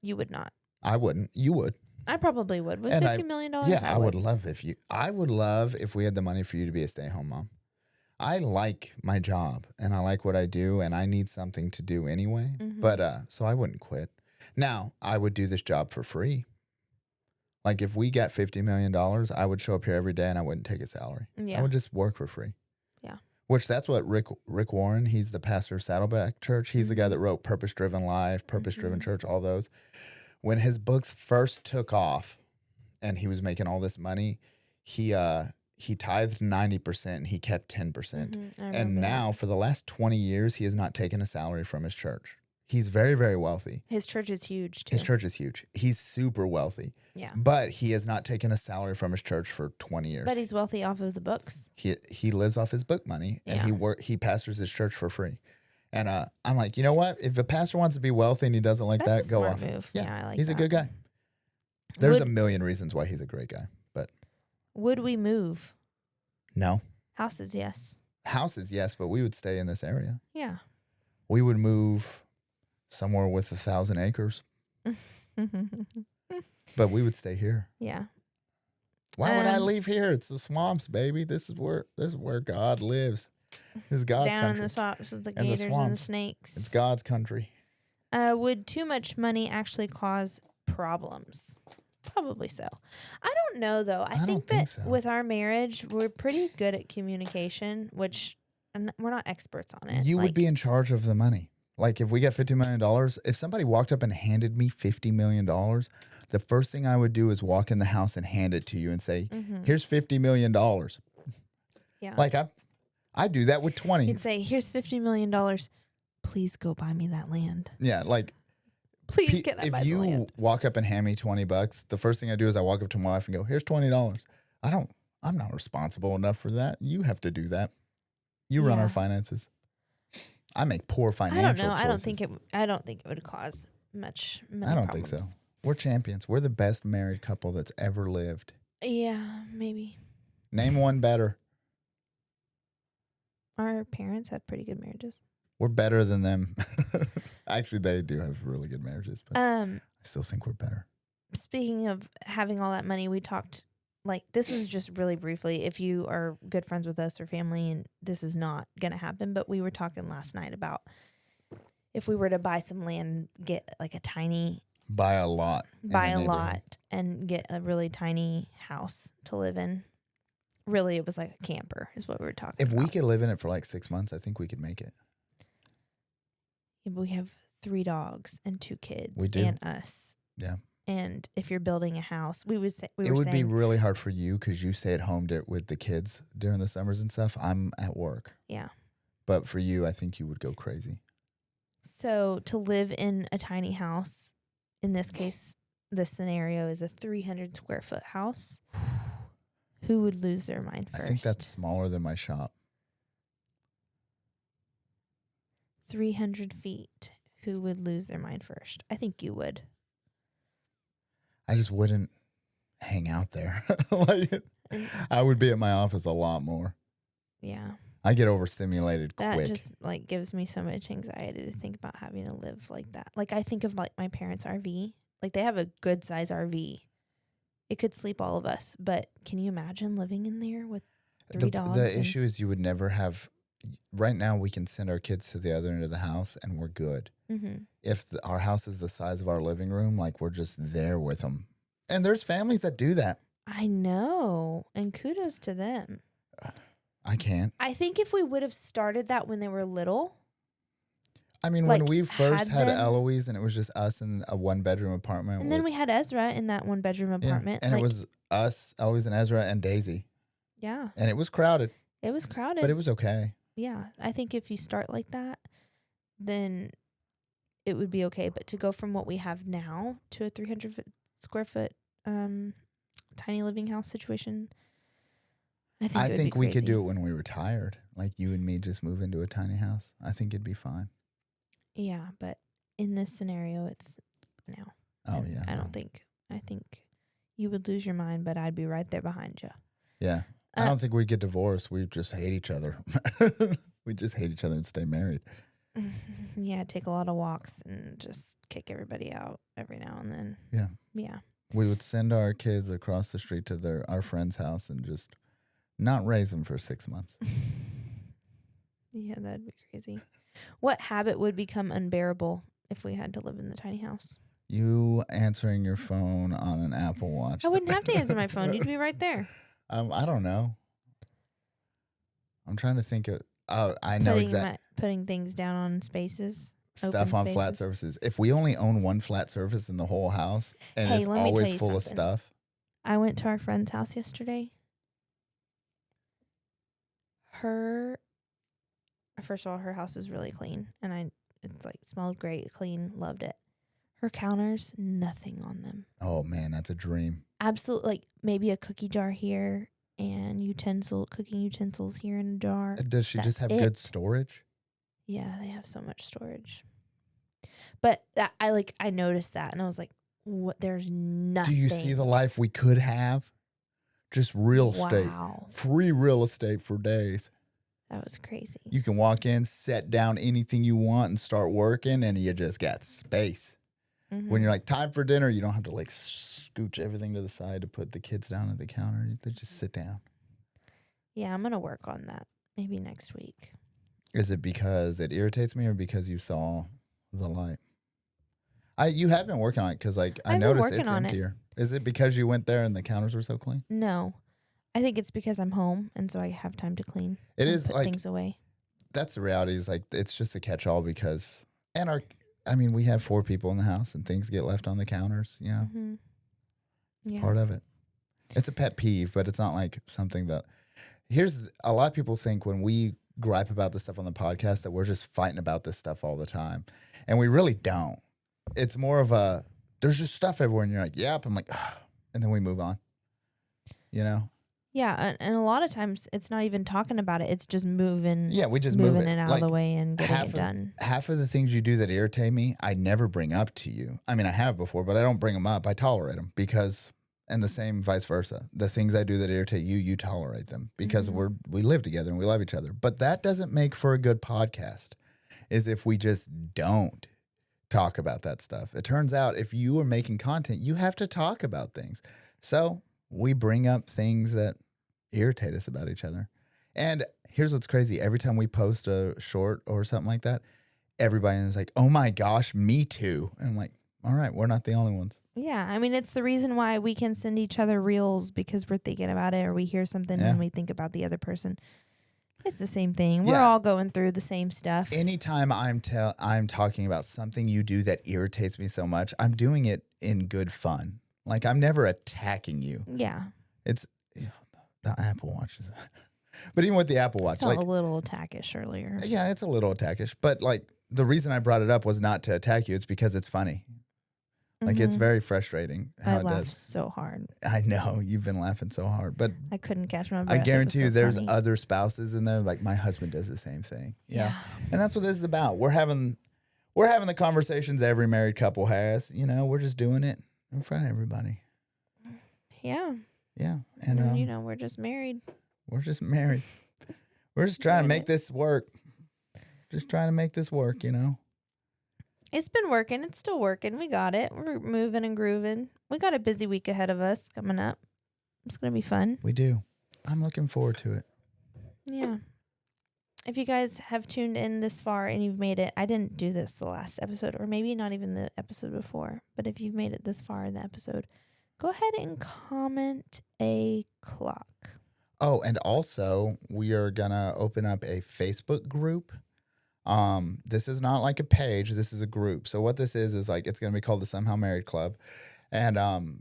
You would not. I wouldn't. You would. I probably would. With $50 million, yeah, I would love if we had the money for you to be a stay-at-home mom. I like my job and I like what I do and I need something to do anyway. But so I wouldn't quit. Now, I would do this job for free. Like if we got $50 million, I would show up here every day and I wouldn't take a salary. Yeah. I would just work for free. Yeah. Which that's what Rick Warren, he's the pastor of Saddleback Church. He's the guy that wrote Purpose Driven Life, Purpose Driven Church, all those. When his books first took off and he was making all this money, he tithed 90% and he kept 10%. And now for the last 20 years, he has not taken a salary from his church. He's very, very wealthy. His church is huge too. His church is huge. He's super wealthy. Yeah. But he has not taken a salary from his church for 20 years. But he's wealthy off of the books. He lives off his book money and he pastors his church for free. And I'm like, you know what? If a pastor wants to be wealthy and he doesn't like That's that, a go smart off. Move. Yeah, I like he's that. a good guy. There's a million reasons why he's a great guy, but would we move? No. Houses, yes. Houses, yes, but we would stay in this area. Yeah. We would move somewhere with 1,000 acres, but we would stay here. Yeah. Why would I leave here? It's the swamps, baby. This is where God lives. This is God's down country. In the swamps with the gators and the snakes. It's God's country. Would too much money actually cause problems? Probably so. I don't know, though. I think that with our marriage, we're pretty good at communication, which we're not experts on it. You would be in charge of the money. Like if we got $50 million, if somebody walked up and handed me $50 million, the first thing I would do is walk in the house and hand it to you and say, here's $50 million. Yeah. Like I do that with 20. You'd say, here's $50 million. Please go buy me that land. Yeah, like please get that. If you walk up and hand me $20, the first thing I do is I walk up to my wife and go, "Here's $20." I'm not responsible enough for that. You have to do that. You run our finances. I make poor financial choices. I don't think it would cause much. I don't think so. We're champions. We're the best married couple that's ever lived. Yeah, maybe. Name one better. Our parents have pretty good marriages. We're better than them. Actually, they do have really good marriages, but I still think we're better. Speaking of having all that money, we talked, like, this was just really briefly, if you are good friends with us or family, and this is not going to happen, but we were talking last night about if we were to buy some land, get like a tiny... Buy a lot and get a really tiny house to live in. Really, it was like a camper is what we were talking about. If we could live in it for like 6 months, I think we could make it. Yeah, but we have 3 dogs and 2 kids. We do. And us. Yeah. And if you're building a house, we would say it would be really hard for you because you stay at home with the kids during the summers and stuff. I'm at work. Yeah. But for you, I think you would go crazy. So to live in a tiny house, in this case, this scenario is a 300 square foot house. Who would lose their mind first? I think that's smaller than my shop. 300 feet. Who would lose their mind first? I think you would. I just wouldn't hang out there. I would be at my office a lot more. Yeah. I get overstimulated quick. That just like gives me so much anxiety to think about having to live like that. Like I think of like my parents' RV. Like they have a good size RV. It could sleep all of us, but can you imagine living in there with 3 dogs? The issue is you would never have. Right now, we can send our kids to the other end of the house, and we're good. Mm-hmm. If our house is the size of our living room, like we're just there with them. And there's families that do that. I know, and kudos to them. I can't. I think if we would have started that when they were little. I mean, when we first had Eloise and it was just us in a 1-bedroom apartment. And then we had Ezra in that 1-bedroom apartment. Yeah, and it was us, Eloise and Ezra and Daisy. Yeah. And it was crowded. It was crowded. But it was okay. Yeah. I think if you start like that, then it would be okay. But to go from what we have now to a 300 square foot tiny living house situation, I think we could do it when we retired. Like you and me just move into a tiny house. I think it'd be fine. Yeah, but in this scenario, it's no. Oh, yeah. I think you would lose your mind, but I'd be right there behind you. Yeah. I don't think we'd get divorced. We just hate each other. We just hate each other and stay married. Yeah, take a lot of walks and just kick everybody out every now and then. Yeah. Yeah. We would send our kids across the street to our friend's house and just not raise them for 6 months. Yeah, that'd be crazy. What habit would become unbearable if we had to live in the tiny house? You answering your phone on an Apple Watch. I wouldn't have to answer my phone. You'd be right there. I don't know. I'm trying to think of. I know exactly. Putting things down on spaces. Stuff on flat surfaces. If we only own one flat surface in the whole house and it's always full of stuff. I went to our friend's house yesterday. First of all, her house is really clean, and it's like smelled great, clean, loved it. Her counters, nothing on them. Oh man, that's a dream. Absolutely, like maybe a cookie jar here and cooking utensils here in a jar. Does she just have good storage? Yeah, they have so much storage. But I noticed that, and I was like, "What? There's nothing." Do you see the life we could have? Just real estate, free real estate for days. That was crazy. You can walk in, set down anything you want, and start working, and you just got space. Mm-hmm. When you're like, time for dinner, you don't have to like scooch everything to the side to put the kids down at the counter. They just sit down. Yeah, I'm going to work on that maybe next week. Is it because it irritates me or because you saw the light? You have been working on it because like I noticed it's emptier. Is it because you went there and the counters were so clean? No. I think it's because I'm home and so I have time to clean. It is put like things away. That's the reality. Is like it's just a catch-all because we have 4 people in the house and things get left on the counters. You know, it's part of it. It's a pet peeve, but it's not like something that. Here's a lot of people think when we gripe about this stuff on the podcast that we're just fighting about this stuff all the time, and we really don't. It's more of a there's just stuff everywhere, and you're like, yep. I'm like, ugh, and then we move on. You know. Yeah, and a lot of times it's not even talking about it. It's just moving. Yeah, we just moving it out of the way and getting it done. Half of the things you do that irritate me, I never bring up to you. I mean, I have before, but I don't bring them up. I tolerate them because, and the same vice versa. The things I do that irritate you, you tolerate them because we live together and we love each other. But that doesn't make for a good podcast. Is if we just don't talk about that stuff. It turns out if you are making content, you have to talk about things. So we bring up things that irritate us about each other. And here's what's crazy. Every time we post a short or something like that, everybody is like, oh my gosh, me too. And I'm like, all right, we're not the only ones. Yeah. I mean, it's the reason why we can send each other reels because we're thinking about it or we hear something and we think about the other person. It's the same thing. We're Yeah. all going through the same stuff. Anytime I'm talking about something you do that irritates me so much, I'm doing it in good fun. Like I'm never attacking you. Yeah. It's the Apple Watch. But even with the Apple Watch, Felt like a little attackish earlier. yeah, it's a little attackish. But like the reason I brought it up was not to attack you. It's because it's funny. Like it's very frustrating how I it laughed does. so hard. I know you've been laughing so hard, but I couldn't catch my breath. I guarantee you, there's funny. other spouses in there. Like my husband does the same thing. Yeah, and that's what this is about. We're having the conversations every married couple has. You know, we're just doing it in front of everybody. Yeah. Yeah, and you know, we're just married. We're just married. We're just trying to make this work. Just trying to make this work. You know. It's been working. It's still working. We got it. We're moving and grooving. We got a busy week ahead of us coming up. It's going to be fun. We do. I'm looking forward to it. Yeah. If you guys have tuned in this far and you've made it, I didn't do this the last episode, or maybe not even the episode before, but if you've made it this far in the episode, go ahead and comment a clock. Oh, and also we are going to open up a Facebook group. This is not like a page. This is a group. So what this is like, it's going to be called the Somehow Married Club. And,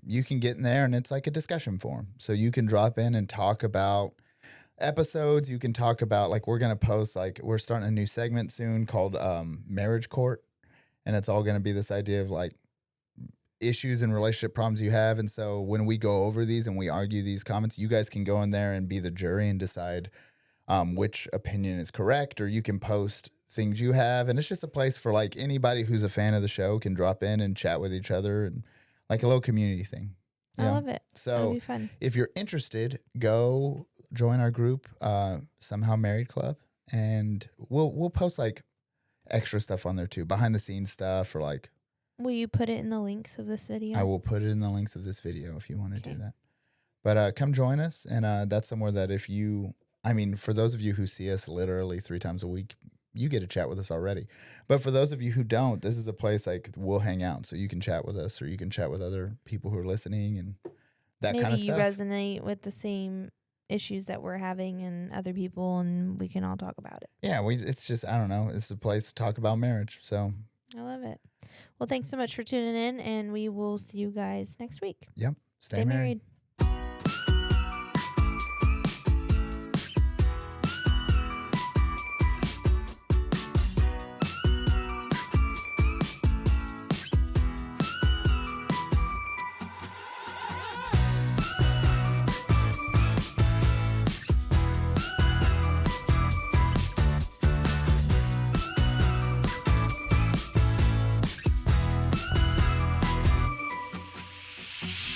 you can get in there and it's like a discussion forum. So you can drop in and talk about episodes. You can talk about like, we're going to post, like we're starting a new segment soon called, Marriage Court. And it's all going to be this idea of like issues and relationship problems you have. And so when we go over these and we argue these comments, you guys can go in there and be the jury and decide, which opinion is correct, or you can post things you have, and it's just a place for like anybody who's a fan of the show can drop in and chat with each other, and like a little community thing. I love it. So it'll be fun. If you're interested, go join our group, Somehow Married Club, and we'll post like extra stuff on there too, behind the scenes stuff, or like. Will you put it in the links of this video? I will put it in the links of this video if you want to do that. But come join us, and that's somewhere that for those of you who see us literally 3 times a week, you get to chat with us already. But for those of you who don't, this is a place like we'll hang out. So you can chat with us, or you can chat with other people who are listening and that kind of stuff. Maybe you resonate with the same issues that we're having and other people, and we can all talk about it. Yeah, it's just, I don't know. It's a place to talk about marriage. So I love it. Well, thanks so much for tuning in, and we will see you guys next week. Yep. Stay married.